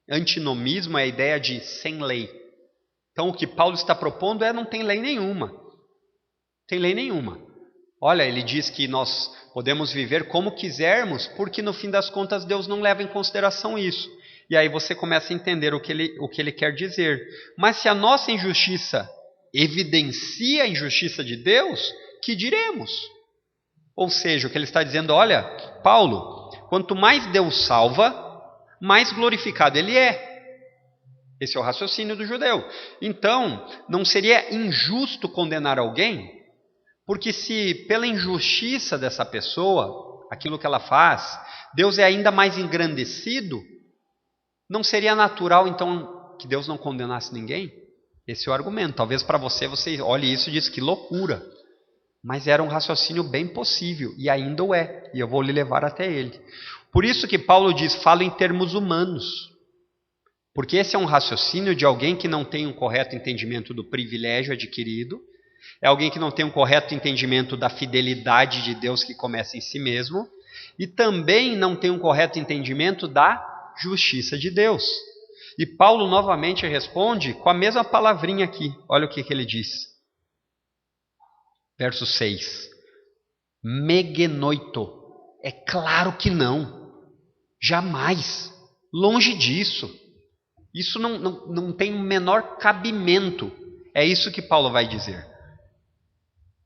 Antinomismo é a ideia de sem lei. Então o que Paulo está propondo não tem lei nenhuma. Tem lei nenhuma. Olha, ele diz que nós podemos viver como quisermos, porque no fim das contas Deus não leva em consideração isso. E aí você começa a entender o que ele quer dizer. Mas se a nossa injustiça evidencia a injustiça de Deus, que diremos? Ou seja, o que ele está dizendo, olha, Paulo, quanto mais Deus salva, mais glorificado ele é. Esse é o raciocínio do judeu. Então, não seria injusto condenar alguém? Porque se pela injustiça dessa pessoa, aquilo que ela faz, Deus é ainda mais engrandecido, não seria natural então que Deus não condenasse ninguém? Esse é o argumento. Talvez para você olhe isso e diz que loucura. Mas era um raciocínio bem possível, e ainda o é, e eu vou lhe levar até ele. Por isso que Paulo diz, fala em termos humanos. Porque esse é um raciocínio de alguém que não tem um correto entendimento do privilégio adquirido, é alguém que não tem um correto entendimento da fidelidade de Deus que começa em si mesmo, e também não tem um correto entendimento da justiça de Deus. E Paulo novamente responde com a mesma palavrinha aqui. Olha o que ele diz. Verso 6. Megenoito. É claro que não. Jamais. Longe disso. Isso não tem o menor cabimento. É isso que Paulo vai dizer.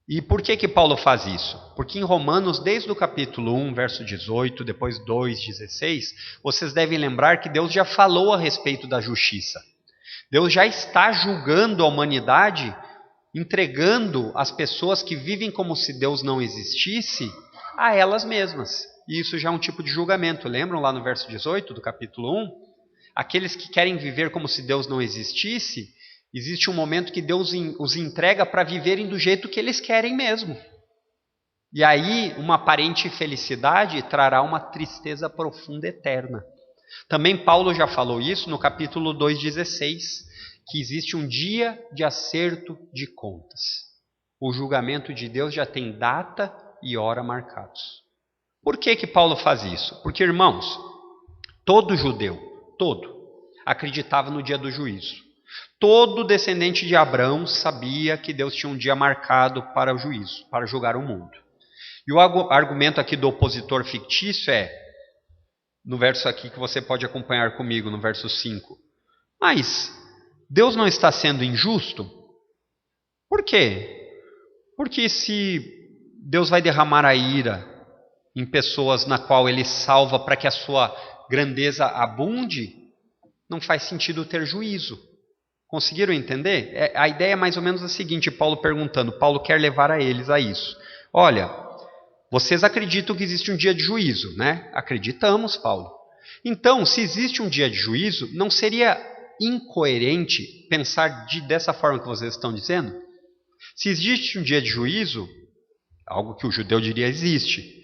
E por que Paulo faz isso? Porque em Romanos, desde o capítulo 1, verso 18, depois 2, 16, vocês devem lembrar que Deus já falou a respeito da justiça. Deus já está julgando a humanidade, entregando as pessoas que vivem como se Deus não existisse a elas mesmas. E isso já é um tipo de julgamento. Lembram lá no verso 18 do capítulo 1? Aqueles que querem viver como se Deus não existisse, existe um momento que Deus os entrega para viverem do jeito que eles querem mesmo. E aí, uma aparente felicidade trará uma tristeza profunda eterna. Também Paulo já falou isso no capítulo 2,16, que existe um dia de acerto de contas. O julgamento de Deus já tem data e hora marcados. Por que Paulo faz isso? Porque, irmãos, todo judeu, todo, acreditava no dia do juízo. Todo descendente de Abraão sabia que Deus tinha um dia marcado para o juízo, para julgar o mundo. E o argumento aqui do opositor fictício é, no verso aqui que você pode acompanhar comigo, no verso 5. Mas Deus não está sendo injusto? Por quê? Porque se Deus vai derramar a ira em pessoas na qual Ele salva para que a sua grandeza abunde, não faz sentido ter juízo. Conseguiram entender? A ideia é mais ou menos a seguinte, Paulo perguntando, Paulo quer levar a eles a isso. Olha, vocês acreditam que existe um dia de juízo, né? Acreditamos, Paulo. Então, se existe um dia de juízo, não seria incoerente pensar dessa forma que vocês estão dizendo? Se existe um dia de juízo, algo que o judeu diria existe.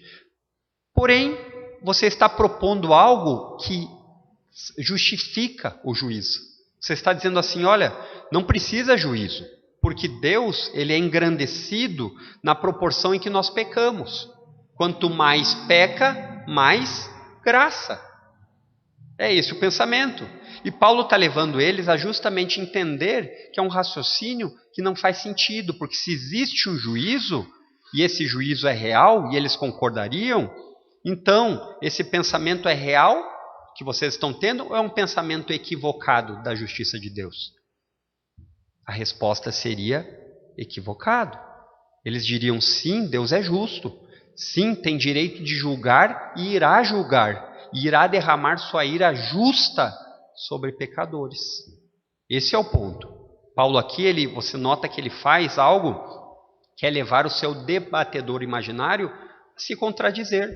Porém, você está propondo algo que justifica o juízo. Você está dizendo assim, olha, não precisa juízo, porque Deus ele é engrandecido na proporção em que nós pecamos. Quanto mais peca, mais graça. É esse o pensamento. E Paulo está levando eles a justamente entender que é um raciocínio que não faz sentido, porque se existe um juízo, e esse juízo é real, e eles concordariam, então esse pensamento é real que vocês estão tendo ou é um pensamento equivocado da justiça de Deus? A resposta seria equivocado. Eles diriam sim, Deus é justo. Sim, tem direito de julgar e irá julgar. E irá derramar sua ira justa sobre pecadores. Esse é o ponto. Paulo aqui, você nota que ele faz algo que é levar o seu debatedor imaginário a se contradizer.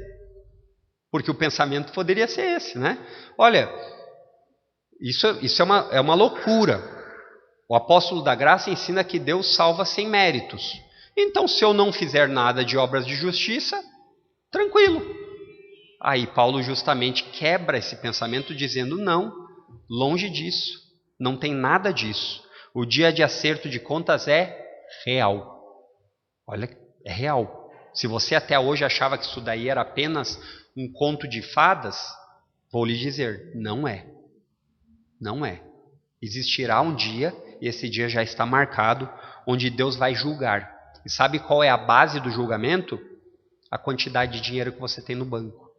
Porque o pensamento poderia ser esse, né? Olha, isso é uma loucura. O apóstolo da graça ensina que Deus salva sem méritos. Então, se eu não fizer nada de obras de justiça, tranquilo. Aí Paulo justamente quebra esse pensamento dizendo, não, longe disso, não tem nada disso. O dia de acerto de contas é real. Olha, é real. Se você até hoje achava que isso daí era apenas um conto de fadas, vou lhe dizer, não é. Não é. Existirá um dia, e esse dia já está marcado, onde Deus vai julgar. E sabe qual é a base do julgamento? A quantidade de dinheiro que você tem no banco.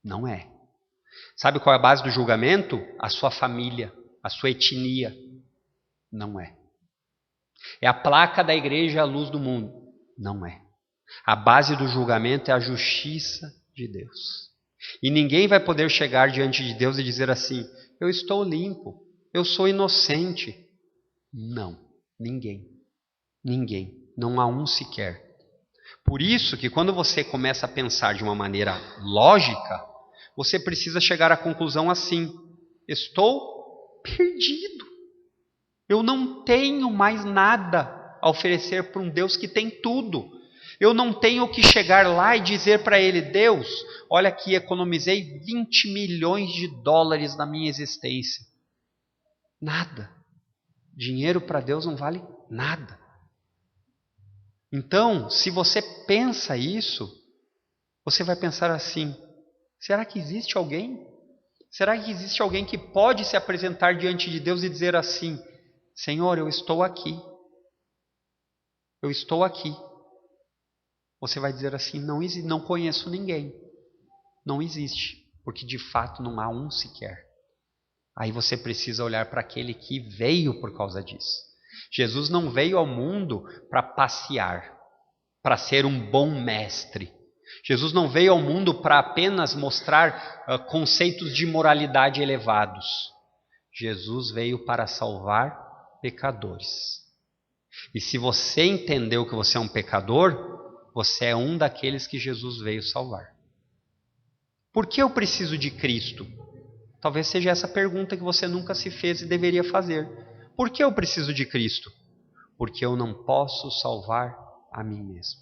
Não é. Sabe qual é a base do julgamento? A sua família, a sua etnia. Não é. É a placa da igreja à luz do mundo. Não é. A base do julgamento é a justiça de Deus. E ninguém vai poder chegar diante de Deus e dizer assim, eu estou limpo, eu sou inocente. Não, ninguém. Ninguém. Não há um sequer. Por isso que quando você começa a pensar de uma maneira lógica, você precisa chegar à conclusão assim, estou perdido. Eu não tenho mais nada a oferecer para um Deus que tem tudo. Eu não tenho que chegar lá e dizer para ele, Deus, olha aqui, economizei 20 milhões de dólares na minha existência. Nada. Dinheiro para Deus não vale nada. Então, se você pensa isso, você vai pensar assim, será que existe alguém? Será que existe alguém que pode se apresentar diante de Deus e dizer assim, Senhor, eu estou aqui. Eu estou aqui. Você vai dizer assim, não conheço ninguém. Não existe, porque de fato não há um sequer. Aí você precisa olhar para aquele que veio por causa disso. Jesus não veio ao mundo para passear, para ser um bom mestre. Jesus não veio ao mundo para apenas mostrar conceitos de moralidade elevados. Jesus veio para salvar pecadores. E se você entendeu que você é um pecador, você é um daqueles que Jesus veio salvar. Por que eu preciso de Cristo? Talvez seja essa pergunta que você nunca se fez e deveria fazer. Por que eu preciso de Cristo? Porque eu não posso salvar a mim mesmo.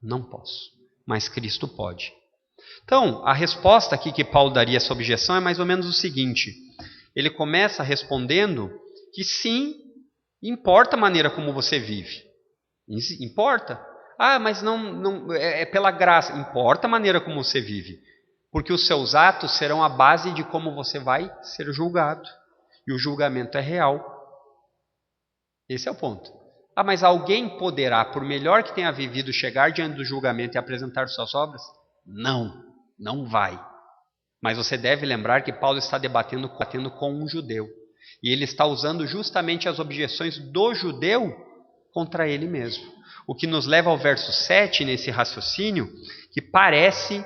Não posso. Mas Cristo pode. Então, a resposta aqui que Paulo daria a essa objeção é mais ou menos o seguinte. Ele começa respondendo que sim, importa a maneira como você vive. Importa. Ah, mas não é pela graça. Importa a maneira como você vive. Porque os seus atos serão a base de como você vai ser julgado. E o julgamento é real. Esse é o ponto. Ah, mas alguém poderá, por melhor que tenha vivido, chegar diante do julgamento e apresentar suas obras? Não, não vai. Mas você deve lembrar que Paulo está debatendo com um judeu. E ele está usando justamente as objeções do judeu contra ele mesmo. O que nos leva ao verso 7, nesse raciocínio, que parece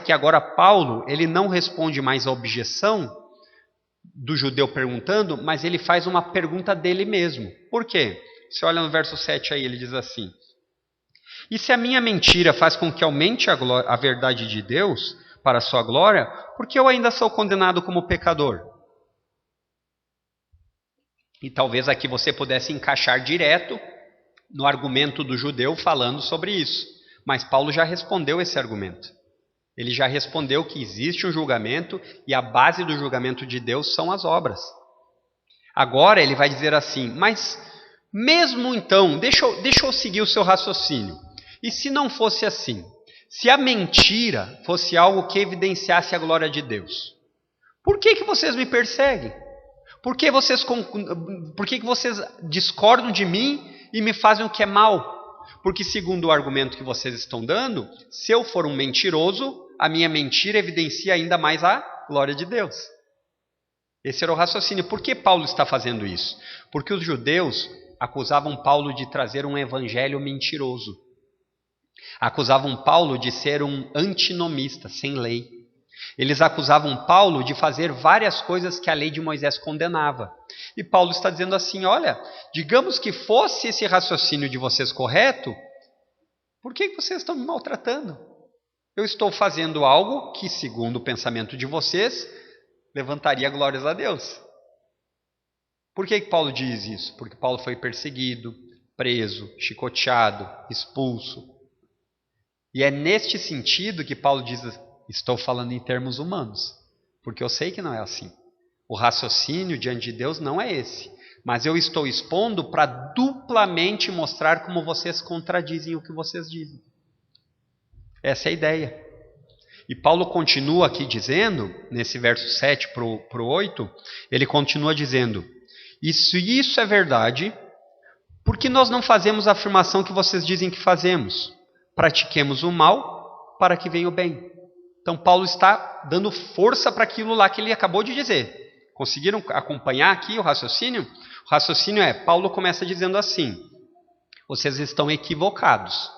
que agora Paulo ele não responde mais à objeção do judeu perguntando, mas ele faz uma pergunta dele mesmo. Por quê? Você olha no verso 7 aí, ele diz assim: e se a minha mentira faz com que aumente a verdade de Deus para a sua glória, por que eu ainda sou condenado como pecador? E talvez aqui você pudesse encaixar direto no argumento do judeu falando sobre isso. Mas Paulo já respondeu esse argumento. Ele já respondeu que existe um julgamento e a base do julgamento de Deus são as obras. Agora ele vai dizer assim, mas mesmo então, deixa eu seguir o seu raciocínio. E se não fosse assim? Se a mentira fosse algo que evidenciasse a glória de Deus, por que vocês me perseguem? Por que vocês discordam de mim e me fazem o que é mal? Porque segundo o argumento que vocês estão dando, se eu for um mentiroso, a minha mentira evidencia ainda mais a glória de Deus. Esse era o raciocínio. Por que Paulo está fazendo isso? Porque os judeus acusavam Paulo de trazer um evangelho mentiroso. Acusavam Paulo de ser um antinomista, sem lei. Eles acusavam Paulo de fazer várias coisas que a lei de Moisés condenava. E Paulo está dizendo assim, olha, digamos que fosse esse raciocínio de vocês correto, por que vocês estão me maltratando? Eu estou fazendo algo que, segundo o pensamento de vocês, levantaria glórias a Deus. Por que Paulo diz isso? Porque Paulo foi perseguido, preso, chicoteado, expulso. E é neste sentido que Paulo diz, estou falando em termos humanos, porque eu sei que não é assim. O raciocínio diante de Deus não é esse. Mas eu estou expondo para duplamente mostrar como vocês contradizem o que vocês dizem. Essa é a ideia. E Paulo continua aqui dizendo, nesse verso 7 para o 8, ele continua dizendo, e se isso é verdade, por que nós não fazemos a afirmação que vocês dizem que fazemos? Pratiquemos o mal para que venha o bem. Então Paulo está dando força para aquilo lá que ele acabou de dizer. Conseguiram acompanhar aqui o raciocínio? O raciocínio é, Paulo começa dizendo assim, vocês estão equivocados.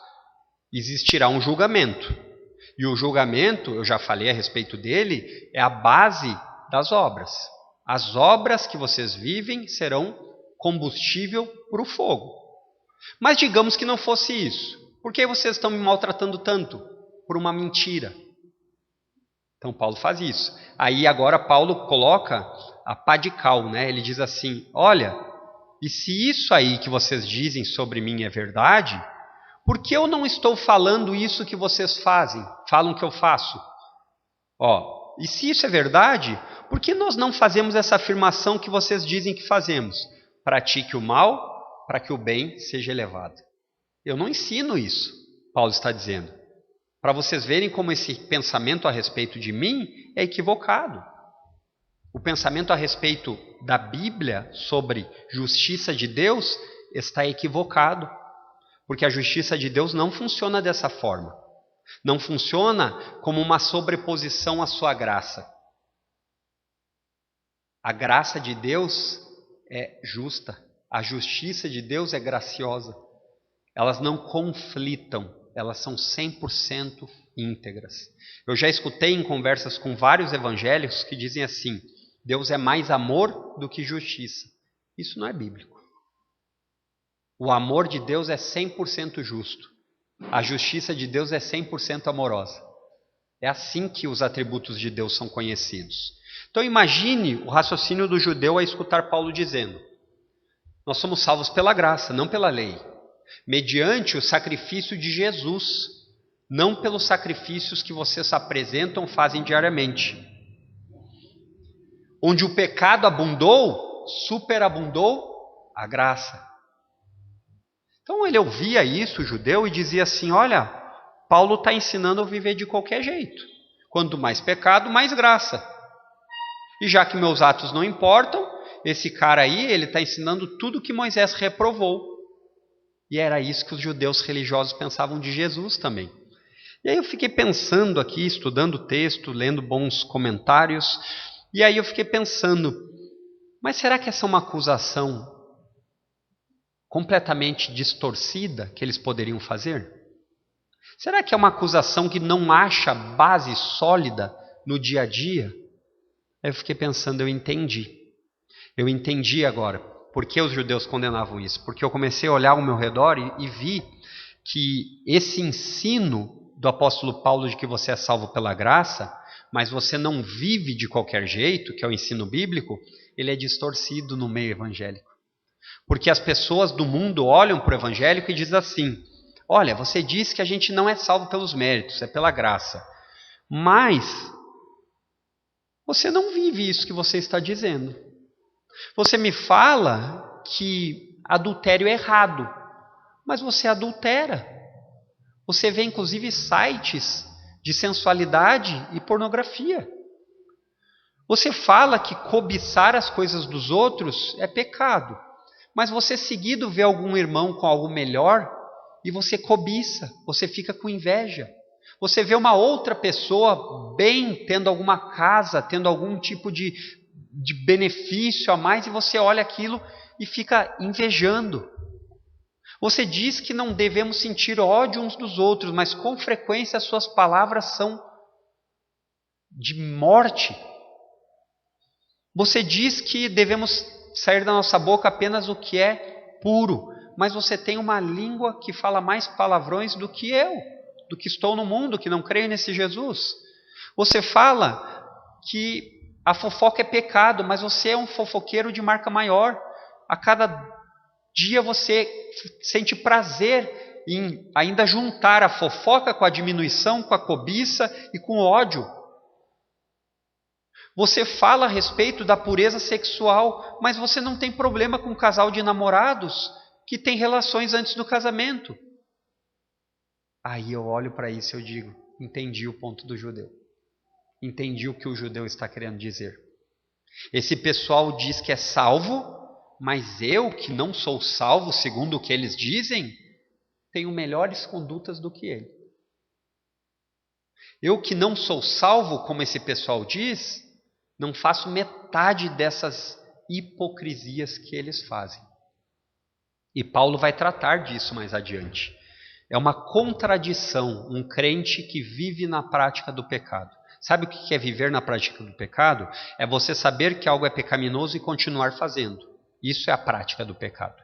Existirá um julgamento. E o julgamento, eu já falei a respeito dele, é a base das obras. As obras que vocês vivem serão combustível para o fogo. Mas digamos que não fosse isso. Por que vocês estão me maltratando tanto? Por uma mentira. Então Paulo faz isso. Aí agora Paulo coloca a pá de cal, né? Ele diz assim, olha, e se isso aí que vocês dizem sobre mim é verdade, por que eu não estou falando isso que vocês falam que eu faço? E se isso é verdade, por que nós não fazemos essa afirmação que vocês dizem que fazemos? Pratique o mal para que o bem seja elevado. Eu não ensino isso, Paulo está dizendo. Para vocês verem como esse pensamento a respeito de mim é equivocado. O pensamento a respeito da Bíblia sobre justiça de Deus está equivocado. Porque a justiça de Deus não funciona dessa forma. Não funciona como uma sobreposição à sua graça. A graça de Deus é justa. A justiça de Deus é graciosa. Elas não conflitam. Elas são 100% íntegras. Eu já escutei em conversas com vários evangélicos que dizem assim, Deus é mais amor do que justiça. Isso não é bíblico. O amor de Deus é 100% justo. A justiça de Deus é 100% amorosa. É assim que os atributos de Deus são conhecidos. Então imagine o raciocínio do judeu a escutar Paulo dizendo, nós somos salvos pela graça, não pela lei. Mediante o sacrifício de Jesus, não pelos sacrifícios que vocês apresentam, fazem diariamente. Onde o pecado abundou, superabundou a graça. Então ele ouvia isso, o judeu, e dizia assim, olha, Paulo está ensinando a viver de qualquer jeito. Quanto mais pecado, mais graça. E já que meus atos não importam, esse cara aí, ele está ensinando tudo que Moisés reprovou. E era isso que os judeus religiosos pensavam de Jesus também. E aí eu fiquei pensando aqui, estudando o texto, lendo bons comentários, e aí eu fiquei pensando, mas será que essa é uma acusação completamente distorcida que eles poderiam fazer? Será que é uma acusação que não acha base sólida no dia a dia? Aí eu fiquei pensando, eu entendi. Eu entendi agora por que os judeus condenavam isso. Porque eu comecei a olhar ao meu redor e vi que esse ensino do apóstolo Paulo de que você é salvo pela graça, mas você não vive de qualquer jeito, que é o ensino bíblico, ele é distorcido no meio evangélico. Porque as pessoas do mundo olham para o evangélico e dizem assim, olha, você diz que a gente não é salvo pelos méritos, é pela graça. Mas você não vive isso que você está dizendo. Você me fala que adultério é errado, mas você adultera. Você vê inclusive sites de sensualidade e pornografia. Você fala que cobiçar as coisas dos outros é pecado, mas você seguido vê algum irmão com algo melhor e você cobiça, você fica com inveja. Você vê uma outra pessoa bem, tendo alguma casa, tendo algum tipo de benefício a mais, e você olha aquilo e fica invejando. Você diz que não devemos sentir ódio uns dos outros, mas com frequência as suas palavras são de morte. Você diz que devemos sair da nossa boca apenas o que é puro, mas você tem uma língua que fala mais palavrões do que eu, do que estou no mundo, que não creio nesse Jesus. Você fala que a fofoca é pecado, mas você é um fofoqueiro de marca maior. A cada dia você sente prazer em ainda juntar a fofoca com a diminuição, com a cobiça e com o ódio. Você fala a respeito da pureza sexual, mas você não tem problema com um casal de namorados que tem relações antes do casamento. Aí eu olho para isso e eu digo, entendi o ponto do judeu. Entendi o que o judeu está querendo dizer. Esse pessoal diz que é salvo, mas eu, que não sou salvo, segundo o que eles dizem, tenho melhores condutas do que ele. Eu que não sou salvo, como esse pessoal diz, não faço metade dessas hipocrisias que eles fazem. E Paulo vai tratar disso mais adiante. É uma contradição, um crente que vive na prática do pecado. Sabe o que é viver na prática do pecado? É você saber que algo é pecaminoso e continuar fazendo. Isso é a prática do pecado.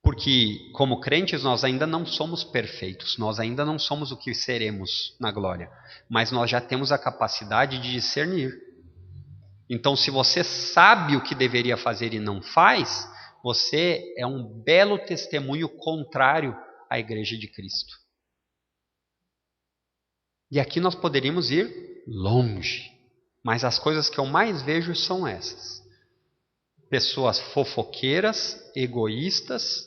Porque, como crentes, nós ainda não somos perfeitos, nós ainda não somos o que seremos na glória, mas nós já temos a capacidade de discernir. Então, se você sabe o que deveria fazer e não faz, você é um belo testemunho contrário à Igreja de Cristo. E aqui nós poderíamos ir longe, mas as coisas que eu mais vejo são essas. Pessoas fofoqueiras, egoístas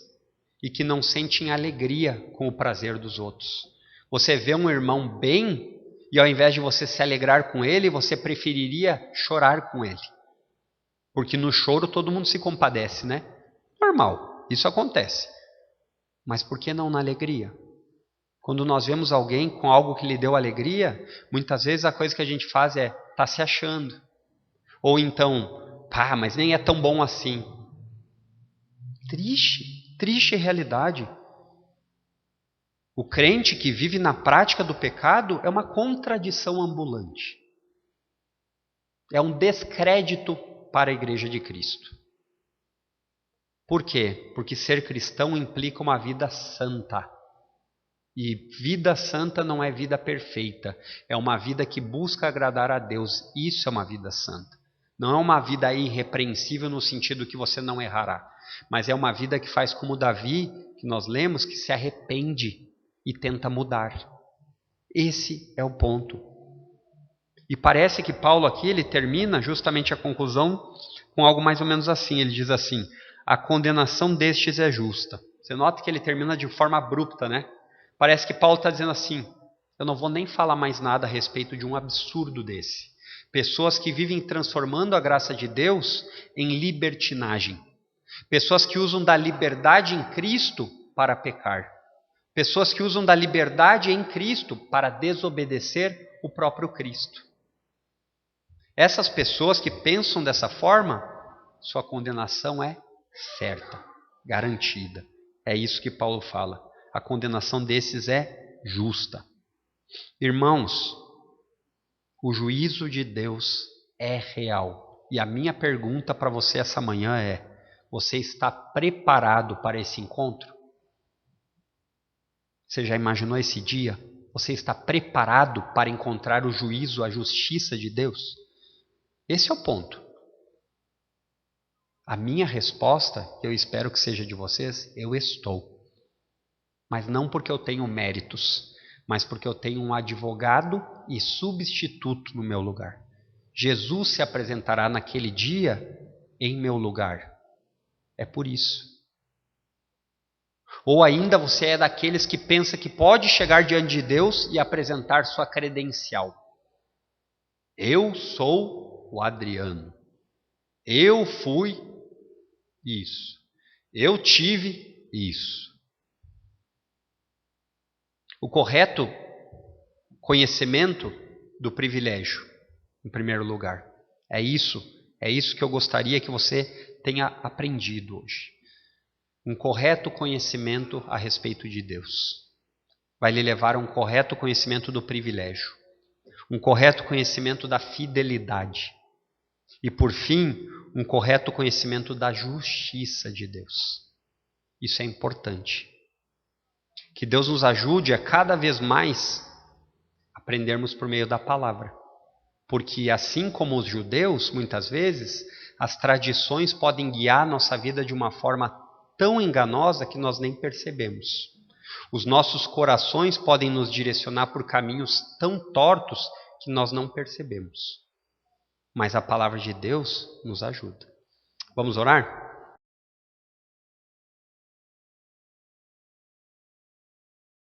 e que não sentem alegria com o prazer dos outros. Você vê um irmão bem e ao invés de você se alegrar com ele, você preferiria chorar com ele. Porque no choro todo mundo se compadece, né? Normal, isso acontece. Mas por que não na alegria? Quando nós vemos alguém com algo que lhe deu alegria, muitas vezes a coisa que a gente faz é tá se achando. Ou então, mas nem é tão bom assim. Triste realidade. O crente que vive na prática do pecado é uma contradição ambulante. É um descrédito para a Igreja de Cristo. Por quê? Porque ser cristão implica uma vida santa. E vida santa não é vida perfeita. É uma vida que busca agradar a Deus. Isso é uma vida santa. Não é uma vida irrepreensível no sentido que você não errará. Mas é uma vida que faz como Davi, que nós lemos, que se arrepende e tenta mudar. Esse é o ponto. E parece que Paulo aqui, ele termina justamente a conclusão com algo mais ou menos assim. Ele diz assim, a condenação destes é justa. Você nota que ele termina de forma abrupta, né? Parece que Paulo está dizendo assim, eu não vou nem falar mais nada a respeito de um absurdo desse. Pessoas que vivem transformando a graça de Deus em libertinagem. Pessoas que usam da liberdade em Cristo para pecar. Pessoas que usam da liberdade em Cristo para desobedecer o próprio Cristo. Essas pessoas que pensam dessa forma, sua condenação é certa, garantida. É isso que Paulo fala. A condenação desses é justa. Irmãos, o juízo de Deus é real. E a minha pergunta para você essa manhã é: você está preparado para esse encontro? Você já imaginou esse dia? Você está preparado para encontrar o juízo, a justiça de Deus? Esse é o ponto. A minha resposta, que eu espero que seja de vocês, eu estou. Mas não porque eu tenho méritos, mas porque eu tenho um advogado e substituto no meu lugar. Jesus se apresentará naquele dia em meu lugar. É por isso. Ou ainda você é daqueles que pensa que pode chegar diante de Deus e apresentar sua credencial. Eu sou o Adriano. Eu fui isso. Eu tive isso. O correto conhecimento do privilégio, em primeiro lugar. É isso que eu gostaria que você tenha aprendido hoje. Um correto conhecimento a respeito de Deus vai lhe levar a um correto conhecimento do privilégio, um correto conhecimento da fidelidade e, por fim, um correto conhecimento da justiça de Deus. Isso é importante. Que Deus nos ajude a cada vez mais aprendermos por meio da palavra. Porque assim como os judeus, muitas vezes, as tradições podem guiar nossa vida de uma forma tão enganosa que nós nem percebemos. Os nossos corações podem nos direcionar por caminhos tão tortos que nós não percebemos. Mas a palavra de Deus nos ajuda. Vamos orar?